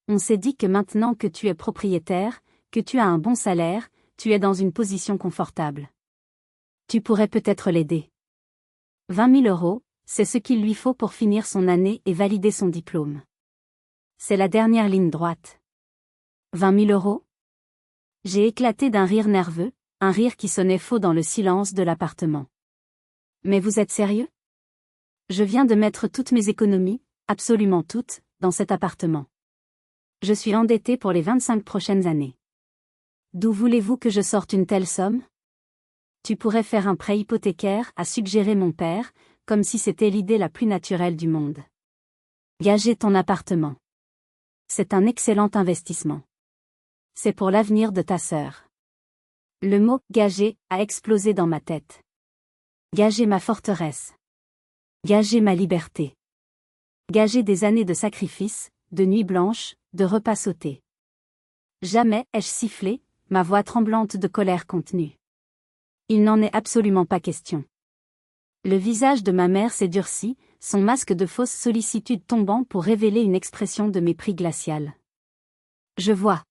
On s'est dit que maintenant que tu es propriétaire, que tu as un bon salaire, tu es dans une position confortable. Tu pourrais peut-être l'aider. 20 000 euros, c'est ce qu'il lui faut pour finir son année et valider son diplôme. C'est la dernière ligne droite. 20 000 euros? J'ai éclaté d'un rire nerveux, un rire qui sonnait faux dans le silence de l'appartement. Mais vous êtes sérieux? Je viens de mettre toutes mes économies, absolument toutes, dans cet appartement. Je suis endetté pour les 25 prochaines années. D'où voulez-vous que je sorte une telle somme? Tu pourrais faire un prêt hypothécaire, a suggéré mon père, comme si c'était l'idée la plus naturelle du monde. Gager ton appartement. C'est un excellent investissement. C'est pour l'avenir de ta sœur. Le mot « gager » a explosé dans ma tête. Gager ma forteresse. Gager ma liberté. Gager des années de sacrifice, de nuits blanches, de repas sautés. Jamais ai-je sifflé, ma voix tremblante de colère contenue. Il n'en est absolument pas question. Le visage de ma mère s'est durci, son masque de fausse sollicitude tombant pour révéler une expression de mépris glacial. Je vois.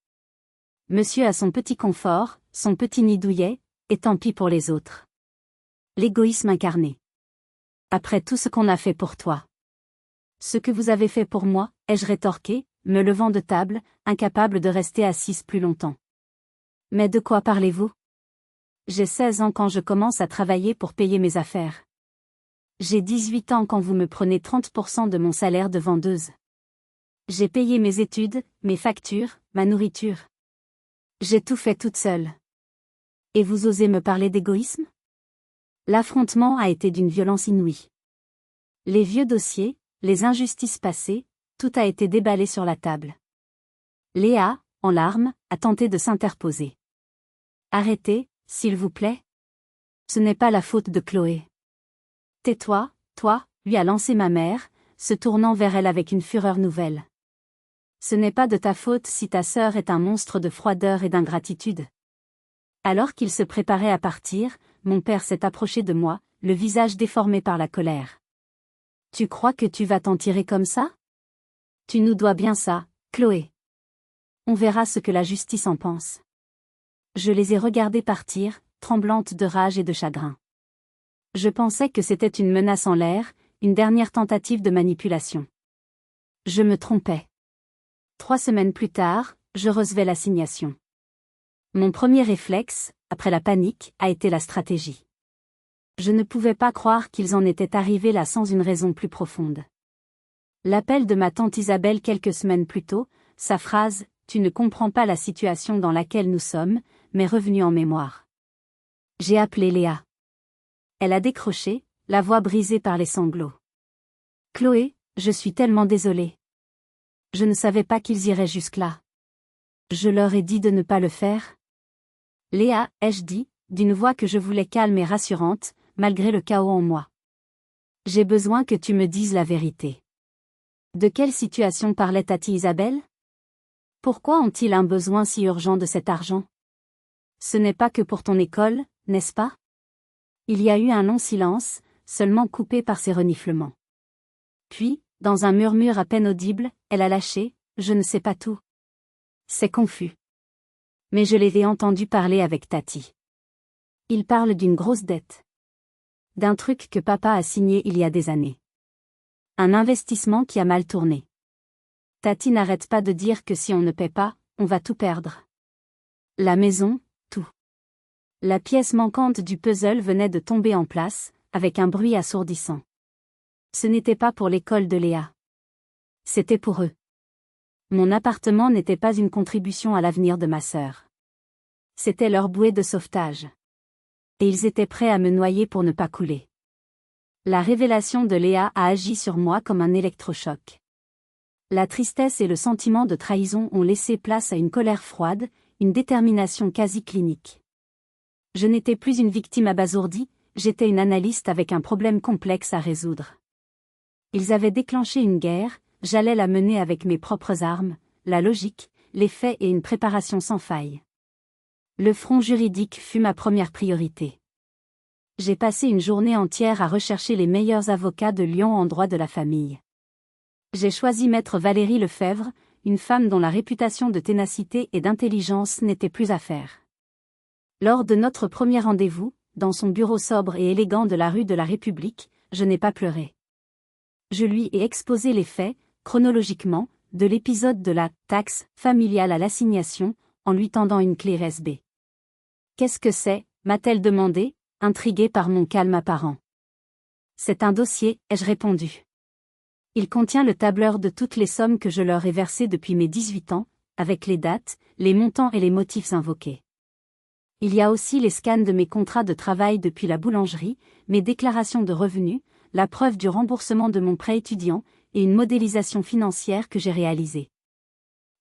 Monsieur a son petit confort, son petit nid douillet, et tant pis pour les autres. L'égoïsme incarné. Après tout ce qu'on a fait pour toi. Ce que vous avez fait pour moi, ai-je rétorqué, me levant de table, incapable de rester assise plus longtemps. Mais de quoi parlez-vous? J'ai 16 ans quand je commence à travailler pour payer mes affaires. J'ai 18 ans quand vous me prenez 30% de mon salaire de vendeuse. J'ai payé mes études, mes factures, ma nourriture. J'ai tout fait toute seule. Et vous osez me parler d'égoïsme? L'affrontement a été d'une violence inouïe. Les vieux dossiers, les injustices passées, tout a été déballé sur la table. Léa, en larmes, a tenté de s'interposer. Arrêtez, s'il vous plaît. Ce n'est pas la faute de Chloé. Tais-toi, toi, lui a lancé ma mère, se tournant vers elle avec une fureur nouvelle. Ce n'est pas de ta faute si ta sœur est un monstre de froideur et d'ingratitude. Alors qu'il se préparait à partir, mon père s'est approché de moi, le visage déformé par la colère. Tu crois que tu vas t'en tirer comme ça? Tu nous dois bien ça, Chloé. On verra ce que la justice en pense. Je les ai regardées partir, tremblantes de rage et de chagrin. Je pensais que c'était une menace en l'air, une dernière tentative de manipulation. Je me trompais. 3 semaines plus tard, je recevais l'assignation. Mon premier réflexe, après la panique, a été la stratégie. Je ne pouvais pas croire qu'ils en étaient arrivés là sans une raison plus profonde. L'appel de ma tante Isabelle quelques semaines plus tôt, sa phrase « Tu ne comprends pas la situation dans laquelle nous sommes » m'est revenue en mémoire. J'ai appelé Léa. Elle a décroché, la voix brisée par les sanglots. « Chloé, je suis tellement désolée. Je ne savais pas qu'ils iraient jusque-là. Je leur ai dit de ne pas le faire. » Léa, ai-je dit, d'une voix que je voulais calme et rassurante, malgré le chaos en moi. J'ai besoin que tu me dises la vérité. De quelle situation parlait Tati Isabelle? Pourquoi ont-ils un besoin si urgent de cet argent? Ce n'est pas que pour ton école, n'est-ce pas? Il y a eu un long silence, seulement coupé par ses reniflements. Puis, dans un murmure à peine audible, elle a lâché « Je ne sais pas tout. » C'est confus. Mais je les ai entendus parler avec Tati. Ils parlent d'une grosse dette. D'un truc que papa a signé il y a des années. Un investissement qui a mal tourné. Tati n'arrête pas de dire que si on ne paie pas, on va tout perdre. La maison, tout. La pièce manquante du puzzle venait de tomber en place, avec un bruit assourdissant. Ce n'était pas pour l'école de Léa. C'était pour eux. Mon appartement n'était pas une contribution à l'avenir de ma sœur. C'était leur bouée de sauvetage. Et ils étaient prêts à me noyer pour ne pas couler. La révélation de Léa a agi sur moi comme un électrochoc. La tristesse et le sentiment de trahison ont laissé place à une colère froide, une détermination quasi clinique. Je n'étais plus une victime abasourdie, j'étais une analyste avec un problème complexe à résoudre. Ils avaient déclenché une guerre, j'allais la mener avec mes propres armes, la logique, les faits et une préparation sans faille. Le front juridique fut ma première priorité. J'ai passé une journée entière à rechercher les meilleurs avocats de Lyon en droit de la famille. J'ai choisi maître Valérie Lefebvre, une femme dont la réputation de ténacité et d'intelligence n'était plus à faire. Lors de notre premier rendez-vous, dans son bureau sobre et élégant de la rue de la République, je n'ai pas pleuré. Je lui ai exposé les faits, chronologiquement, de l'épisode de la taxe familiale à l'assignation, en lui tendant une clé USB. « Qu'est-ce que c'est » m'a-t-elle demandé, intriguée par mon calme apparent. « C'est un dossier » ai-je répondu. Il contient le tableur de toutes les sommes que je leur ai versées depuis mes 18 ans, avec les dates, les montants et les motifs invoqués. Il y a aussi les scans de mes contrats de travail depuis la boulangerie, mes déclarations de revenus, la preuve du remboursement de mon prêt étudiant, et une modélisation financière que j'ai réalisée.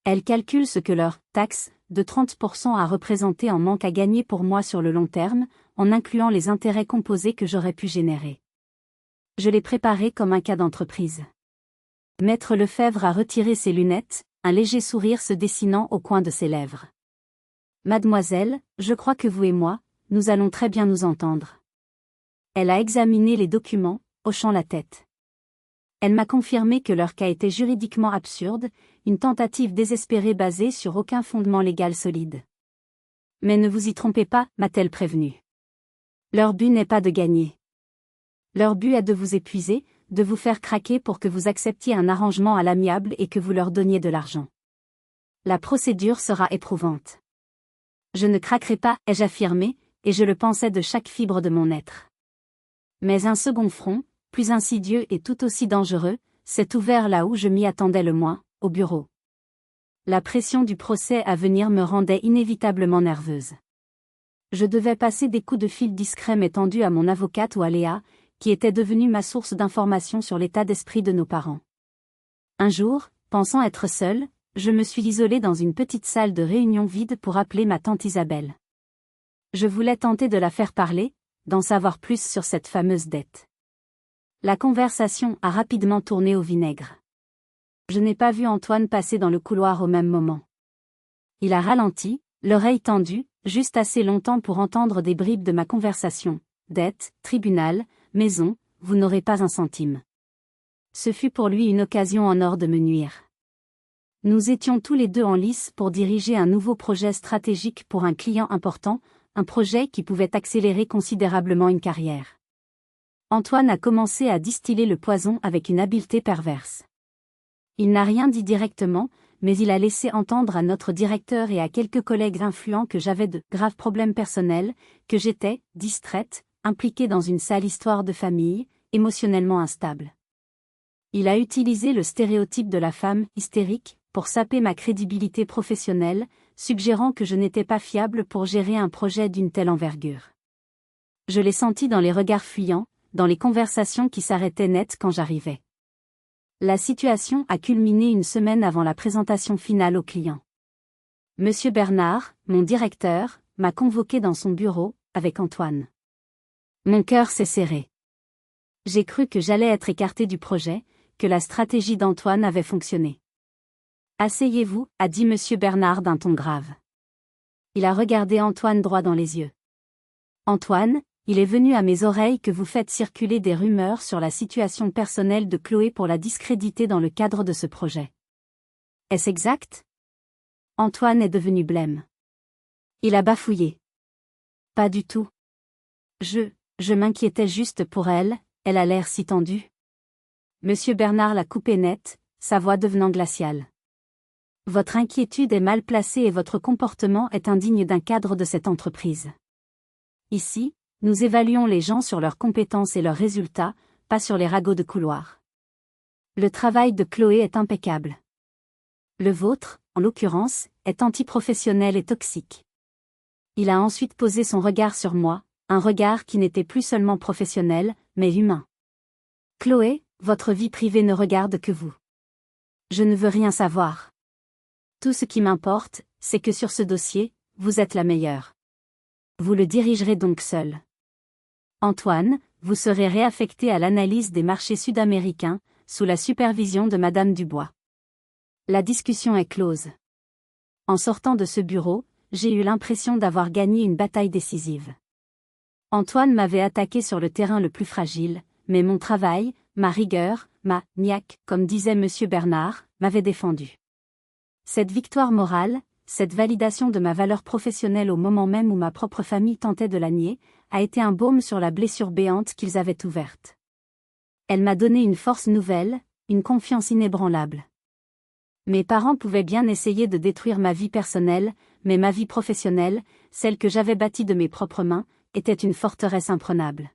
Elle calcule ce que leur taxe de 30% a représenté en manque à gagner pour moi sur le long terme, en incluant les intérêts composés que j'aurais pu générer. Je l'ai préparé comme un cas d'entreprise. Maître Lefebvre a retiré ses lunettes, un léger sourire se dessinant au coin de ses lèvres. « Mademoiselle, je crois que vous et moi, nous allons très bien nous entendre. » Elle a examiné les documents, hochant la tête. Elle m'a confirmé que leur cas était juridiquement absurde, une tentative désespérée basée sur aucun fondement légal solide. « Mais ne vous y trompez pas, m'a-t-elle prévenue. Leur but n'est pas de gagner. Leur but est de vous épuiser, de vous faire craquer pour que vous acceptiez un arrangement à l'amiable et que vous leur donniez de l'argent. La procédure sera éprouvante. Je ne craquerai pas, ai-je affirmé, et je le pensais de chaque fibre de mon être. Mais un second front, plus insidieux et tout aussi dangereux, s'est ouvert là où je m'y attendais le moins, au bureau. La pression du procès à venir me rendait inévitablement nerveuse. Je devais passer des coups de fil discrets mais tendus à mon avocate ou à Léa, qui était devenue ma source d'information sur l'état d'esprit de nos parents. Un jour, pensant être seule, je me suis isolée dans une petite salle de réunion vide pour appeler ma tante Isabelle. Je voulais tenter de la faire parler, d'en savoir plus sur cette fameuse dette. La conversation a rapidement tourné au vinaigre. Je n'ai pas vu Antoine passer dans le couloir au même moment. Il a ralenti, l'oreille tendue, juste assez longtemps pour entendre des bribes de ma conversation. Dette, tribunal, maison, vous n'aurez pas un centime. Ce fut pour lui une occasion en or de me nuire. Nous étions tous les deux en lice pour diriger un nouveau projet stratégique pour un client important, un projet qui pouvait accélérer considérablement une carrière. Antoine a commencé à distiller le poison avec une habileté perverse. Il n'a rien dit directement, mais il a laissé entendre à notre directeur et à quelques collègues influents que j'avais de graves problèmes personnels, que j'étais distraite, impliqué dans une sale histoire de famille, émotionnellement instable. Il a utilisé le stéréotype de la femme hystérique pour saper ma crédibilité professionnelle, suggérant que je n'étais pas fiable pour gérer un projet d'une telle envergure. Je l'ai senti dans les regards fuyants, dans les conversations qui s'arrêtaient net quand j'arrivais. La situation a culminé une semaine avant la présentation finale au client. Monsieur Bernard, mon directeur, m'a convoqué dans son bureau, avec Antoine. Mon cœur s'est serré. J'ai cru que j'allais être écarté du projet, que la stratégie d'Antoine avait fonctionné. Asseyez-vous, a dit Monsieur Bernard d'un ton grave. Il a regardé Antoine droit dans les yeux. Antoine, il est venu à mes oreilles que vous faites circuler des rumeurs sur la situation personnelle de Chloé pour la discréditer dans le cadre de ce projet. Est-ce exact? Antoine est devenu blême. Il a bafouillé. Pas du tout. Je m'inquiétais juste pour elle, elle a l'air si tendue. Monsieur Bernard l'a coupé net, sa voix devenant glaciale. Votre inquiétude est mal placée et votre comportement est indigne d'un cadre de cette entreprise. Ici, nous évaluons les gens sur leurs compétences et leurs résultats, pas sur les ragots de couloir. Le travail de Chloé est impeccable. Le vôtre, en l'occurrence, est antiprofessionnel et toxique. Il a ensuite posé son regard sur moi, un regard qui n'était plus seulement professionnel, mais humain. Chloé, votre vie privée ne regarde que vous. Je ne veux rien savoir. Tout ce qui m'importe, c'est que sur ce dossier, vous êtes la meilleure. Vous le dirigerez donc seul. Antoine, vous serez réaffecté à l'analyse des marchés sud-américains, sous la supervision de Madame Dubois. La discussion est close. En sortant de ce bureau, j'ai eu l'impression d'avoir gagné une bataille décisive. Antoine m'avait attaqué sur le terrain le plus fragile, mais mon travail, ma rigueur, ma niaque, comme disait Monsieur Bernard, m'avait défendu. Cette victoire morale, cette validation de ma valeur professionnelle au moment même où ma propre famille tentait de la nier, a été un baume sur la blessure béante qu'ils avaient ouverte. Elle m'a donné une force nouvelle, une confiance inébranlable. Mes parents pouvaient bien essayer de détruire ma vie personnelle, mais ma vie professionnelle, celle que j'avais bâtie de mes propres mains, était une forteresse imprenable.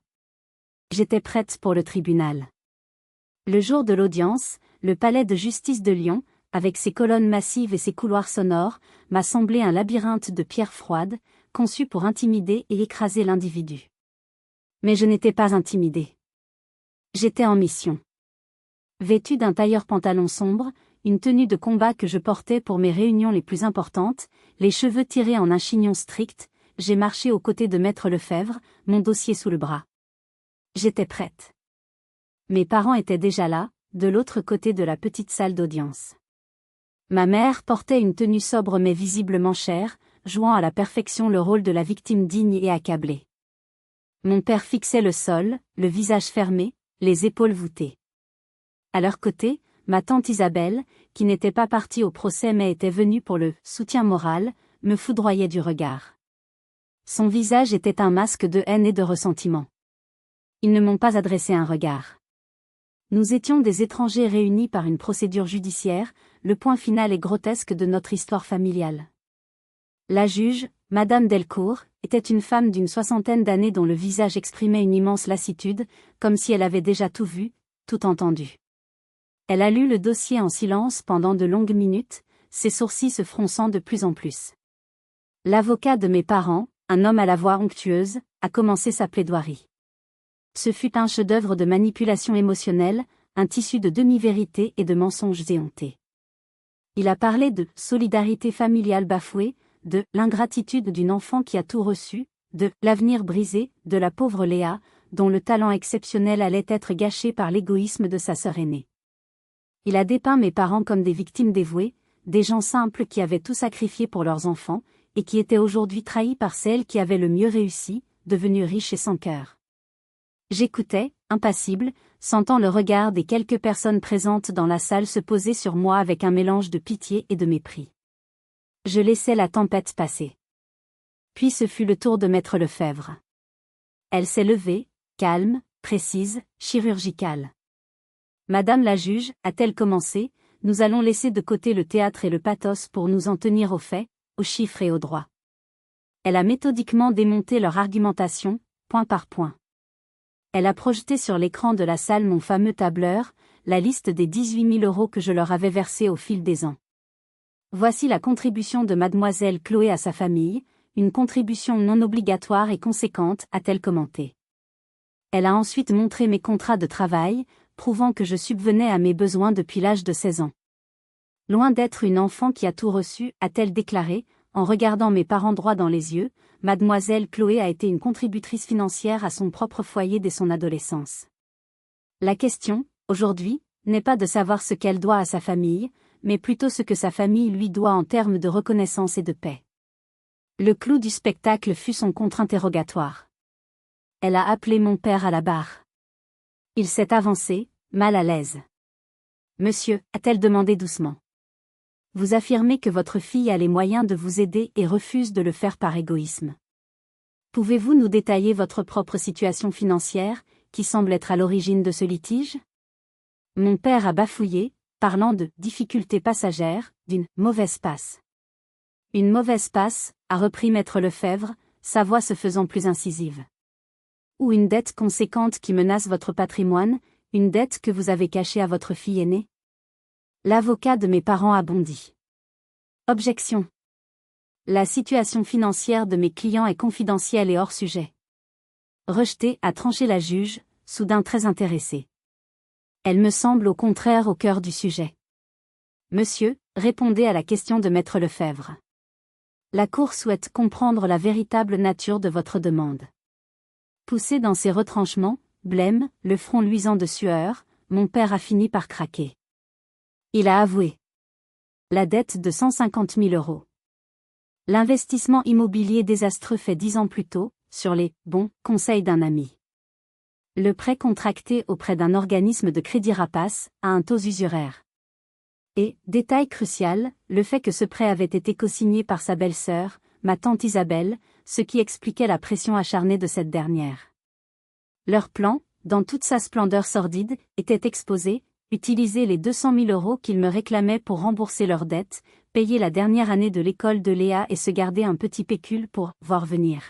J'étais prête pour le tribunal. Le jour de l'audience, le palais de justice de Lyon, avec ses colonnes massives et ses couloirs sonores, m'a semblé un labyrinthe de pierres froides, conçu pour intimider et écraser l'individu. Mais je n'étais pas intimidée. J'étais en mission. Vêtue d'un tailleur pantalon sombre, une tenue de combat que je portais pour mes réunions les plus importantes, les cheveux tirés en un chignon strict, j'ai marché aux côtés de Maître Lefebvre, mon dossier sous le bras. J'étais prête. Mes parents étaient déjà là, de l'autre côté de la petite salle d'audience. Ma mère portait une tenue sobre mais visiblement chère, jouant à la perfection le rôle de la victime digne et accablée. Mon père fixait le sol, le visage fermé, les épaules voûtées. À leur côté, ma tante Isabelle, qui n'était pas partie au procès mais était venue pour le soutien moral, me foudroyait du regard. Son visage était un masque de haine et de ressentiment. Ils ne m'ont pas adressé un regard. Nous étions des étrangers réunis par une procédure judiciaire, le point final et grotesque de notre histoire familiale. La juge, Madame Delcourt, était une femme d'une soixantaine d'années dont le visage exprimait une immense lassitude, comme si elle avait déjà tout vu, tout entendu. Elle a lu le dossier en silence pendant de longues minutes, ses sourcils se fronçant de plus en plus. L'avocat de mes parents, un homme à la voix onctueuse, a commencé sa plaidoirie. Ce fut un chef-d'œuvre de manipulation émotionnelle, un tissu de demi-vérités et de mensonges éhontés. Il a parlé de solidarité familiale bafouée, de l'ingratitude d'une enfant qui a tout reçu, de l'avenir brisé, de la pauvre Léa, dont le talent exceptionnel allait être gâché par l'égoïsme de sa sœur aînée. Il a dépeint mes parents comme des victimes dévouées, des gens simples qui avaient tout sacrifié pour leurs enfants, et qui étaient aujourd'hui trahis par celles qui avaient le mieux réussi, devenues riches et sans cœur. J'écoutais, impassible, sentant le regard des quelques personnes présentes dans la salle se poser sur moi avec un mélange de pitié et de mépris. Je laissais la tempête passer. Puis ce fut le tour de Maître Lefebvre. Elle s'est levée, calme, précise, chirurgicale. Madame la juge, a-t-elle commencé, nous allons laisser de côté le théâtre et le pathos pour nous en tenir aux faits, aux chiffres et aux droits. Elle a méthodiquement démonté leur argumentation, point par point. Elle a projeté sur l'écran de la salle mon fameux tableur, la liste des 18 000 € que je leur avais versés au fil des ans. Voici la contribution de mademoiselle Chloé à sa famille, une contribution non obligatoire et conséquente, a-t-elle commenté. Elle a ensuite montré mes contrats de travail, prouvant que je subvenais à mes besoins depuis l'âge de 16 ans. Loin d'être une enfant qui a tout reçu, a-t-elle déclaré, en regardant mes parents droit dans les yeux, mademoiselle Chloé a été une contributrice financière à son propre foyer dès son adolescence. La question, aujourd'hui, n'est pas de savoir ce qu'elle doit à sa famille, mais plutôt ce que sa famille lui doit en termes de reconnaissance et de paix. Le clou du spectacle fut son contre-interrogatoire. Elle a appelé mon père à la barre. Il s'est avancé, mal à l'aise. Monsieur, a-t-elle demandé doucement. Vous affirmez que votre fille a les moyens de vous aider et refuse de le faire par égoïsme. Pouvez-vous nous détailler votre propre situation financière, qui semble être à l'origine de ce litige? Mon père a bafouillé, parlant de « difficultés passagères », d'une « mauvaise passe ». Une mauvaise passe, a repris maître Lefebvre, sa voix se faisant plus incisive. Ou une dette conséquente qui menace votre patrimoine, une dette que vous avez cachée à votre fille aînée? L'avocat de mes parents a bondi. Objection. La situation financière de mes clients est confidentielle et hors sujet. Rejeté, a tranché la juge, soudain très intéressée. Elle me semble au contraire au cœur du sujet. Monsieur, répondez à la question de maître Lefebvre. La Cour souhaite comprendre la véritable nature de votre demande. Poussé dans ses retranchements, blême, le front luisant de sueur, mon père a fini par craquer. Il a avoué. La dette de 150 000 €. L'investissement immobilier désastreux fait 10 ans plus tôt, sur les « bons » conseils d'un ami. Le prêt contracté auprès d'un organisme de crédit rapace, à un taux usuraire. Et, détail crucial, le fait que ce prêt avait été cosigné par sa belle-sœur, ma tante Isabelle, ce qui expliquait la pression acharnée de cette dernière. Leur plan, dans toute sa splendeur sordide, était exposé, utiliser les 200 000 € qu'ils me réclamaient pour rembourser leurs dettes, payer la dernière année de l'école de Léa et se garder un petit pécule pour « voir venir ».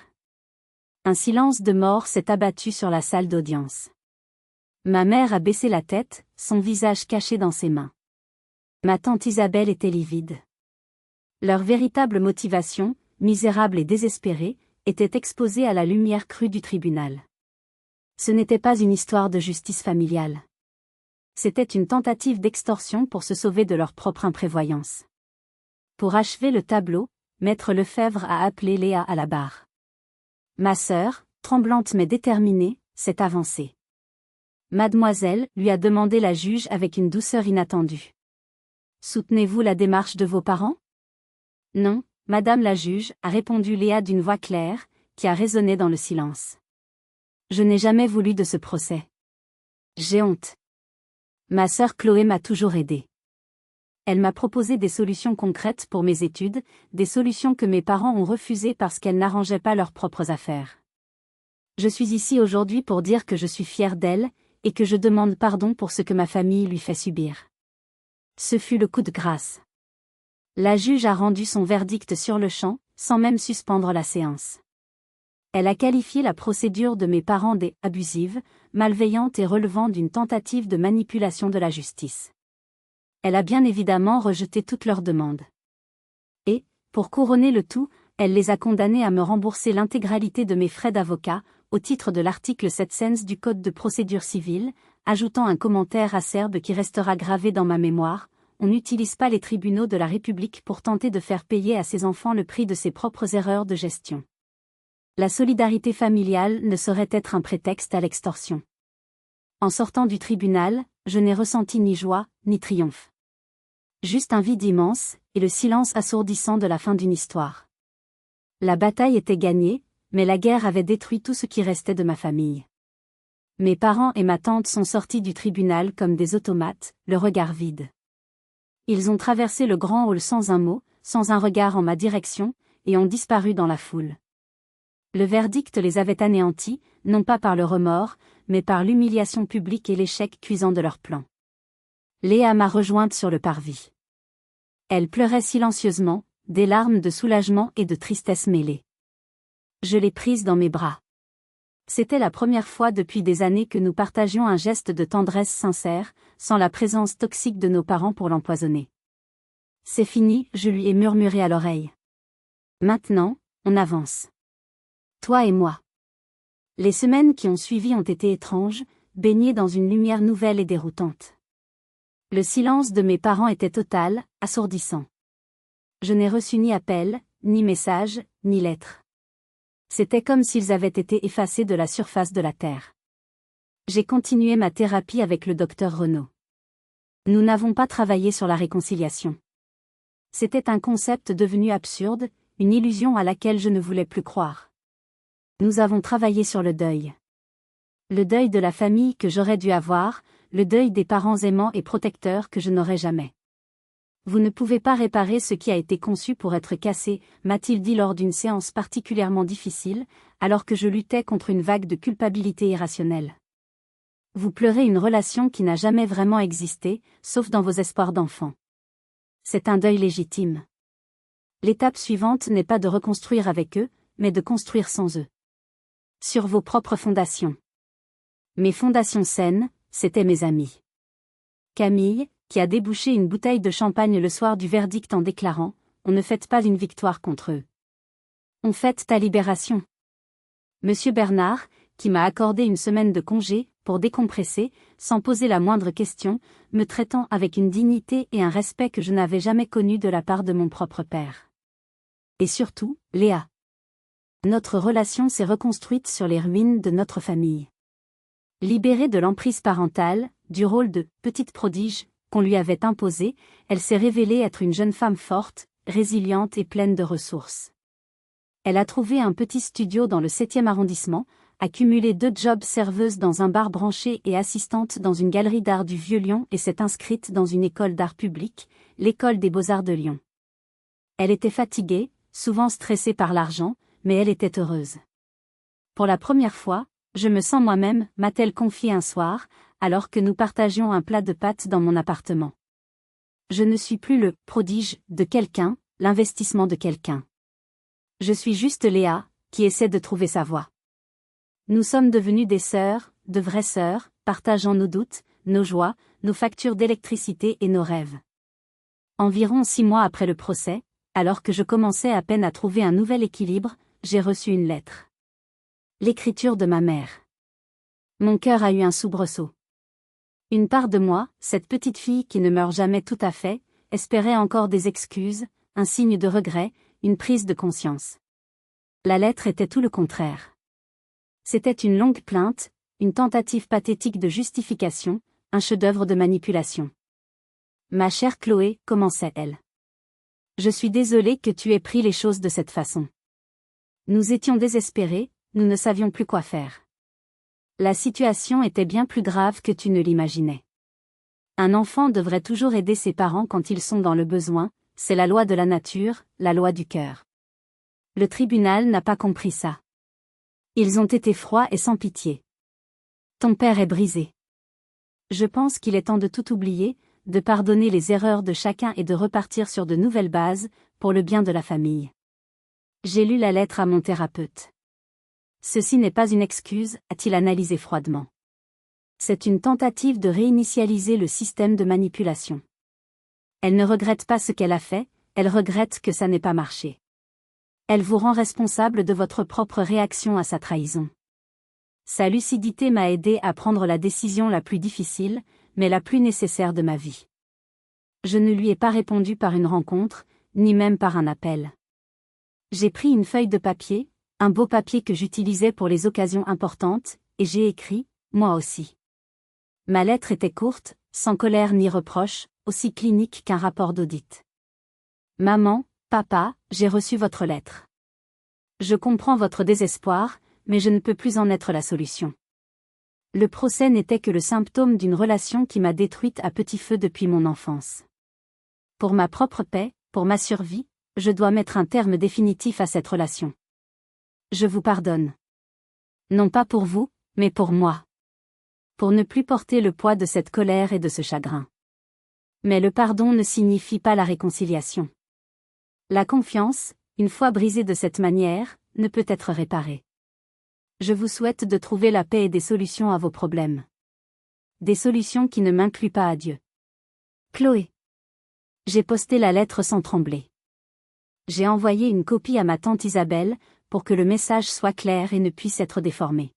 Un silence de mort s'est abattu sur la salle d'audience. Ma mère a baissé la tête, son visage caché dans ses mains. Ma tante Isabelle était livide. Leur véritable motivation, misérable et désespérée, était exposée à la lumière crue du tribunal. Ce n'était pas une histoire de justice familiale. C'était une tentative d'extorsion pour se sauver de leur propre imprévoyance. Pour achever le tableau, maître Lefebvre a appelé Léa à la barre. Ma sœur, tremblante mais déterminée, s'est avancée. Mademoiselle, lui a demandé la juge avec une douceur inattendue. Soutenez-vous la démarche de vos parents? Non, madame la juge, a répondu Léa d'une voix claire, qui a résonné dans le silence. Je n'ai jamais voulu de ce procès. J'ai honte. Ma sœur Chloé m'a toujours aidée. Elle m'a proposé des solutions concrètes pour mes études, des solutions que mes parents ont refusées parce qu'elles n'arrangeaient pas leurs propres affaires. Je suis ici aujourd'hui pour dire que je suis fière d'elle, et que je demande pardon pour ce que ma famille lui fait subir. Ce fut le coup de grâce. La juge a rendu son verdict sur le champ, sans même suspendre la séance. Elle a qualifié la procédure de mes parents d'abusive, malveillante et relevant d'une tentative de manipulation de la justice. Elle a bien évidemment rejeté toutes leurs demandes. Et, pour couronner le tout, elle les a condamnés à me rembourser l'intégralité de mes frais d'avocat, au titre de l'article 7 du Code de procédure civile, ajoutant un commentaire acerbe qui restera gravé dans ma mémoire: on n'utilise pas les tribunaux de la République pour tenter de faire payer à ses enfants le prix de ses propres erreurs de gestion. La solidarité familiale ne saurait être un prétexte à l'extorsion. En sortant du tribunal, je n'ai ressenti ni joie, ni triomphe. Juste un vide immense, et le silence assourdissant de la fin d'une histoire. La bataille était gagnée, mais la guerre avait détruit tout ce qui restait de ma famille. Mes parents et ma tante sont sortis du tribunal comme des automates, le regard vide. Ils ont traversé le grand hall sans un mot, sans un regard en ma direction, et ont disparu dans la foule. Le verdict les avait anéantis, non pas par le remords, mais par l'humiliation publique et l'échec cuisant de leur plan. Léa m'a rejointe sur le parvis. Elle pleurait silencieusement, des larmes de soulagement et de tristesse mêlées. Je l'ai prise dans mes bras. C'était la première fois depuis des années que nous partagions un geste de tendresse sincère, sans la présence toxique de nos parents pour l'empoisonner. C'est fini, je lui ai murmuré à l'oreille. Maintenant, on avance. Toi et moi. Les semaines qui ont suivi ont été étranges, baignées dans une lumière nouvelle et déroutante. Le silence de mes parents était total, assourdissant. Je n'ai reçu ni appel, ni message, ni lettre. C'était comme s'ils avaient été effacés de la surface de la Terre. J'ai continué ma thérapie avec le docteur Renaud. Nous n'avons pas travaillé sur la réconciliation. C'était un concept devenu absurde, une illusion à laquelle je ne voulais plus croire. Nous avons travaillé sur le deuil. Le deuil de la famille que j'aurais dû avoir, le deuil des parents aimants et protecteurs que je n'aurai jamais. Vous ne pouvez pas réparer ce qui a été conçu pour être cassé, m'a-t-il dit lors d'une séance particulièrement difficile, alors que je luttais contre une vague de culpabilité irrationnelle. Vous pleurez une relation qui n'a jamais vraiment existé, sauf dans vos espoirs d'enfant. C'est un deuil légitime. L'étape suivante n'est pas de reconstruire avec eux, mais de construire sans eux. Sur vos propres fondations. Mes fondations saines, c'étaient mes amis. Camille, qui a débouché une bouteille de champagne le soir du verdict en déclarant « On ne fête pas une victoire contre eux. On fête ta libération. » Monsieur Bernard, qui m'a accordé une semaine de congé, pour décompresser, sans poser la moindre question, me traitant avec une dignité et un respect que je n'avais jamais connus de la part de mon propre père. Et surtout, Léa. Notre relation s'est reconstruite sur les ruines de notre famille. Libérée de l'emprise parentale, du rôle de « petite prodige » qu'on lui avait imposé, elle s'est révélée être une jeune femme forte, résiliente et pleine de ressources. Elle a trouvé un petit studio dans le 7e arrondissement, a cumulé 2 jobs serveuse dans un bar branché et assistante dans une galerie d'art du Vieux-Lyon et s'est inscrite dans une école d'art public, l'école des Beaux-Arts de Lyon. Elle était fatiguée, souvent stressée par l'argent, mais elle était heureuse. Pour la première fois, je me sens moi-même, m'a-t-elle confié un soir, alors que nous partagions un plat de pâtes dans mon appartement. Je ne suis plus le « prodige » de quelqu'un, l'investissement de quelqu'un. Je suis juste Léa, qui essaie de trouver sa voie. Nous sommes devenues des sœurs, de vraies sœurs, partageant nos doutes, nos joies, nos factures d'électricité et nos rêves. Environ 6 mois après le procès, alors que je commençais à peine à trouver un nouvel équilibre, j'ai reçu une lettre. L'écriture de ma mère. Mon cœur a eu un soubresaut. Une part de moi, cette petite fille qui ne meurt jamais tout à fait, espérait encore des excuses, un signe de regret, une prise de conscience. La lettre était tout le contraire. C'était une longue plainte, une tentative pathétique de justification, un chef-d'œuvre de manipulation. Ma chère Chloé, commençait-elle. Je suis désolée que tu aies pris les choses de cette façon. Nous étions désespérés, nous ne savions plus quoi faire. La situation était bien plus grave que tu ne l'imaginais. Un enfant devrait toujours aider ses parents quand ils sont dans le besoin, c'est la loi de la nature, la loi du cœur. Le tribunal n'a pas compris ça. Ils ont été froids et sans pitié. Ton père est brisé. Je pense qu'il est temps de tout oublier, de pardonner les erreurs de chacun et de repartir sur de nouvelles bases, pour le bien de la famille. J'ai lu la lettre à mon thérapeute. Ceci n'est pas une excuse, a-t-il analysé froidement. C'est une tentative de réinitialiser le système de manipulation. Elle ne regrette pas ce qu'elle a fait, elle regrette que ça n'ait pas marché. Elle vous rend responsable de votre propre réaction à sa trahison. Sa lucidité m'a aidé à prendre la décision la plus difficile, mais la plus nécessaire de ma vie. Je ne lui ai pas répondu par une rencontre, ni même par un appel. J'ai pris une feuille de papier, un beau papier que j'utilisais pour les occasions importantes, et j'ai écrit « Moi aussi ». Ma lettre était courte, sans colère ni reproche, aussi clinique qu'un rapport d'audit. Maman, papa, j'ai reçu votre lettre. Je comprends votre désespoir, mais je ne peux plus en être la solution. Le procès n'était que le symptôme d'une relation qui m'a détruite à petit feu depuis mon enfance. Pour ma propre paix, pour ma survie, je dois mettre un terme définitif à cette relation. Je vous pardonne. Non pas pour vous, mais pour moi. Pour ne plus porter le poids de cette colère et de ce chagrin. Mais le pardon ne signifie pas la réconciliation. La confiance, une fois brisée de cette manière, ne peut être réparée. Je vous souhaite de trouver la paix et des solutions à vos problèmes. Des solutions qui ne m'incluent pas à Dieu. Chloé. J'ai posté la lettre sans trembler. J'ai envoyé une copie à ma tante Isabelle, pour que le message soit clair et ne puisse être déformé.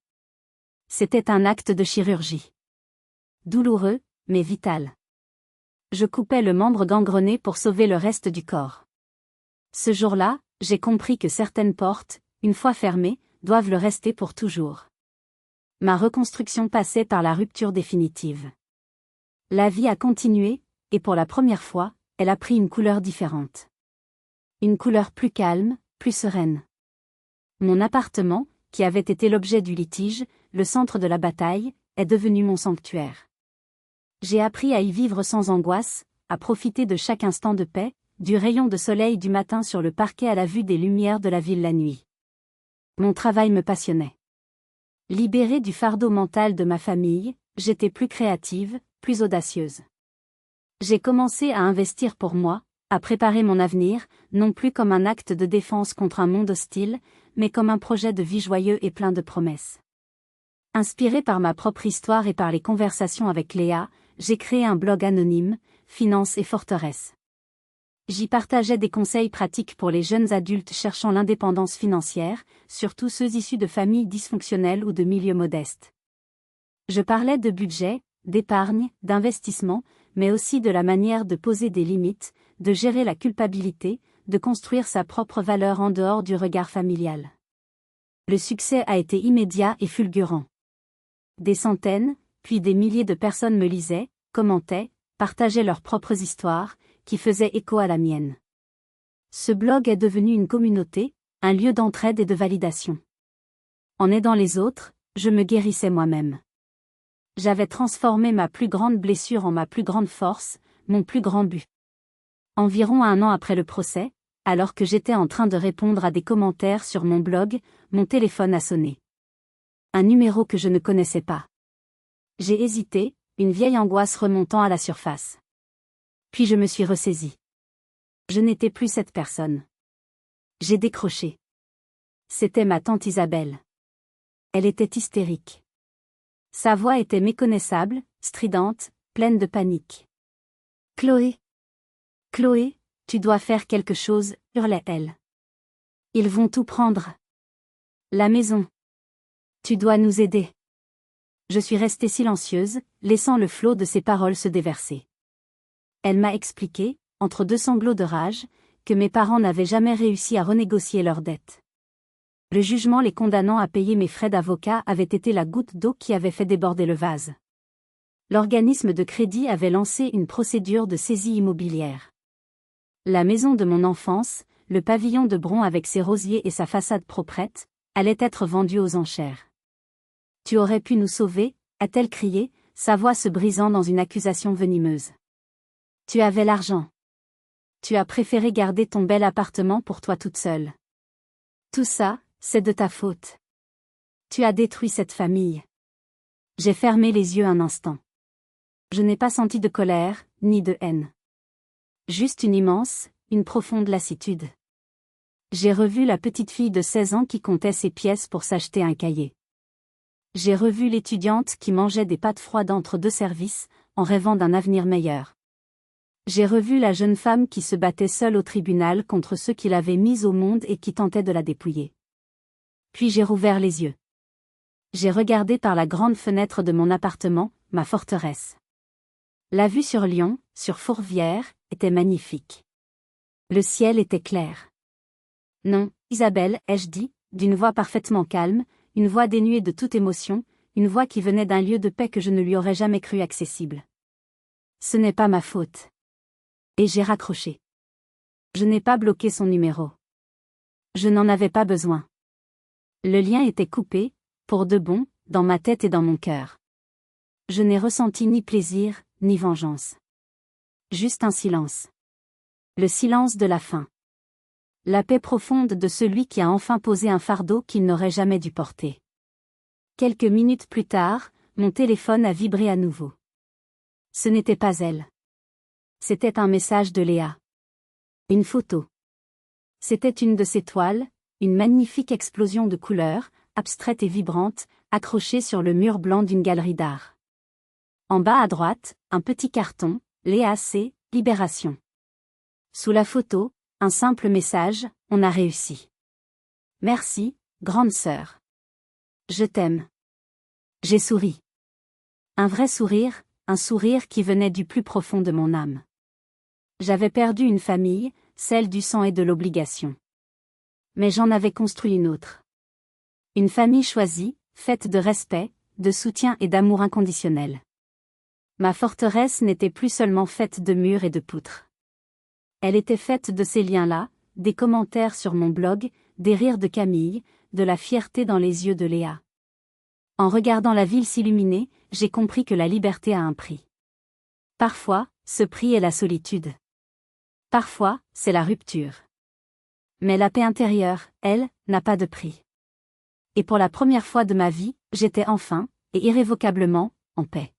C'était un acte de chirurgie. Douloureux, mais vital. Je coupais le membre gangrené pour sauver le reste du corps. Ce jour-là, j'ai compris que certaines portes, une fois fermées, doivent le rester pour toujours. Ma reconstruction passait par la rupture définitive. La vie a continué, et pour la première fois, elle a pris une couleur différente. Une couleur plus calme, plus sereine. Mon appartement, qui avait été l'objet du litige, le centre de la bataille, est devenu mon sanctuaire. J'ai appris à y vivre sans angoisse, à profiter de chaque instant de paix, du rayon de soleil du matin sur le parquet à la vue des lumières de la ville la nuit. Mon travail me passionnait. Libérée du fardeau mental de ma famille, j'étais plus créative, plus audacieuse. J'ai commencé à investir pour moi, à préparer mon avenir, non plus comme un acte de défense contre un monde hostile, mais comme un projet de vie joyeux et plein de promesses. Inspirée par ma propre histoire et par les conversations avec Léa, j'ai créé un blog anonyme, Finances et Forteresse. J'y partageais des conseils pratiques pour les jeunes adultes cherchant l'indépendance financière, surtout ceux issus de familles dysfonctionnelles ou de milieux modestes. Je parlais de budget, d'épargne, d'investissement, mais aussi de la manière de poser des limites, de gérer la culpabilité, de construire sa propre valeur en dehors du regard familial. Le succès a été immédiat et fulgurant. Des centaines, puis des milliers de personnes me lisaient, commentaient, partageaient leurs propres histoires, qui faisaient écho à la mienne. Ce blog est devenu une communauté, un lieu d'entraide et de validation. En aidant les autres, je me guérissais moi-même. J'avais transformé ma plus grande blessure en ma plus grande force, mon plus grand but. Environ 1 an après le procès, alors que j'étais en train de répondre à des commentaires sur mon blog, mon téléphone a sonné. Un numéro que je ne connaissais pas. J'ai hésité, une vieille angoisse remontant à la surface. Puis je me suis ressaisie. Je n'étais plus cette personne. J'ai décroché. C'était ma tante Isabelle. Elle était hystérique. Sa voix était méconnaissable, stridente, pleine de panique. « Chloé! Chloé, tu dois faire quelque chose, hurlait-elle. Ils vont tout prendre. La maison. Tu dois nous aider. » Je suis restée silencieuse, laissant le flot de ses paroles se déverser. Elle m'a expliqué, entre 2 sanglots de rage, que mes parents n'avaient jamais réussi à renégocier leurs dettes. Le jugement les condamnant à payer mes frais d'avocat avait été la goutte d'eau qui avait fait déborder le vase. L'organisme de crédit avait lancé une procédure de saisie immobilière. La maison de mon enfance, le pavillon de Bron avec ses rosiers et sa façade proprette, allait être vendue aux enchères. « Tu aurais pu nous sauver » a-t-elle crié, sa voix se brisant dans une accusation venimeuse. « Tu avais l'argent. Tu as préféré garder ton bel appartement pour toi toute seule. Tout ça, c'est de ta faute. Tu as détruit cette famille. » J'ai fermé les yeux un instant. Je n'ai pas senti de colère, ni de haine. Juste une profonde lassitude. J'ai revu la petite fille de 16 ans qui comptait ses pièces pour s'acheter un cahier. J'ai revu l'étudiante qui mangeait des pâtes froides entre 2 services, en rêvant d'un avenir meilleur. J'ai revu la jeune femme qui se battait seule au tribunal contre ceux qui l'avaient mise au monde et qui tentaient de la dépouiller. Puis j'ai rouvert les yeux. J'ai regardé par la grande fenêtre de mon appartement, ma forteresse. La vue sur Lyon, sur Fourvière, était magnifique. Le ciel était clair. « Non, Isabelle, ai-je dit, d'une voix parfaitement calme, une voix dénuée de toute émotion, une voix qui venait d'un lieu de paix que je ne lui aurais jamais cru accessible. Ce n'est pas ma faute. » Et j'ai raccroché. Je n'ai pas bloqué son numéro. Je n'en avais pas besoin. Le lien était coupé, pour de bon, dans ma tête et dans mon cœur. Je n'ai ressenti ni plaisir, ni vengeance. Juste un silence. Le silence de la faim. La paix profonde de celui qui a enfin posé un fardeau qu'il n'aurait jamais dû porter. Quelques minutes plus tard, mon téléphone a vibré à nouveau. Ce n'était pas elle. C'était un message de Léa. Une photo. C'était une de ses toiles, une magnifique explosion de couleurs, abstraite et vibrante, accrochée sur le mur blanc d'une galerie d'art. En bas à droite, un petit carton, Léa C, Libération. Sous la photo, un simple message, on a réussi. Merci, grande sœur. Je t'aime. J'ai souri. Un vrai sourire, un sourire qui venait du plus profond de mon âme. J'avais perdu une famille, celle du sang et de l'obligation. Mais j'en avais construit une autre. Une famille choisie, faite de respect, de soutien et d'amour inconditionnel. Ma forteresse n'était plus seulement faite de murs et de poutres. Elle était faite de ces liens-là, des commentaires sur mon blog, des rires de Camille, de la fierté dans les yeux de Léa. En regardant la ville s'illuminer, j'ai compris que la liberté a un prix. Parfois, ce prix est la solitude. Parfois, c'est la rupture. Mais la paix intérieure, elle, n'a pas de prix. Et pour la première fois de ma vie, j'étais enfin, et irrévocablement, en paix.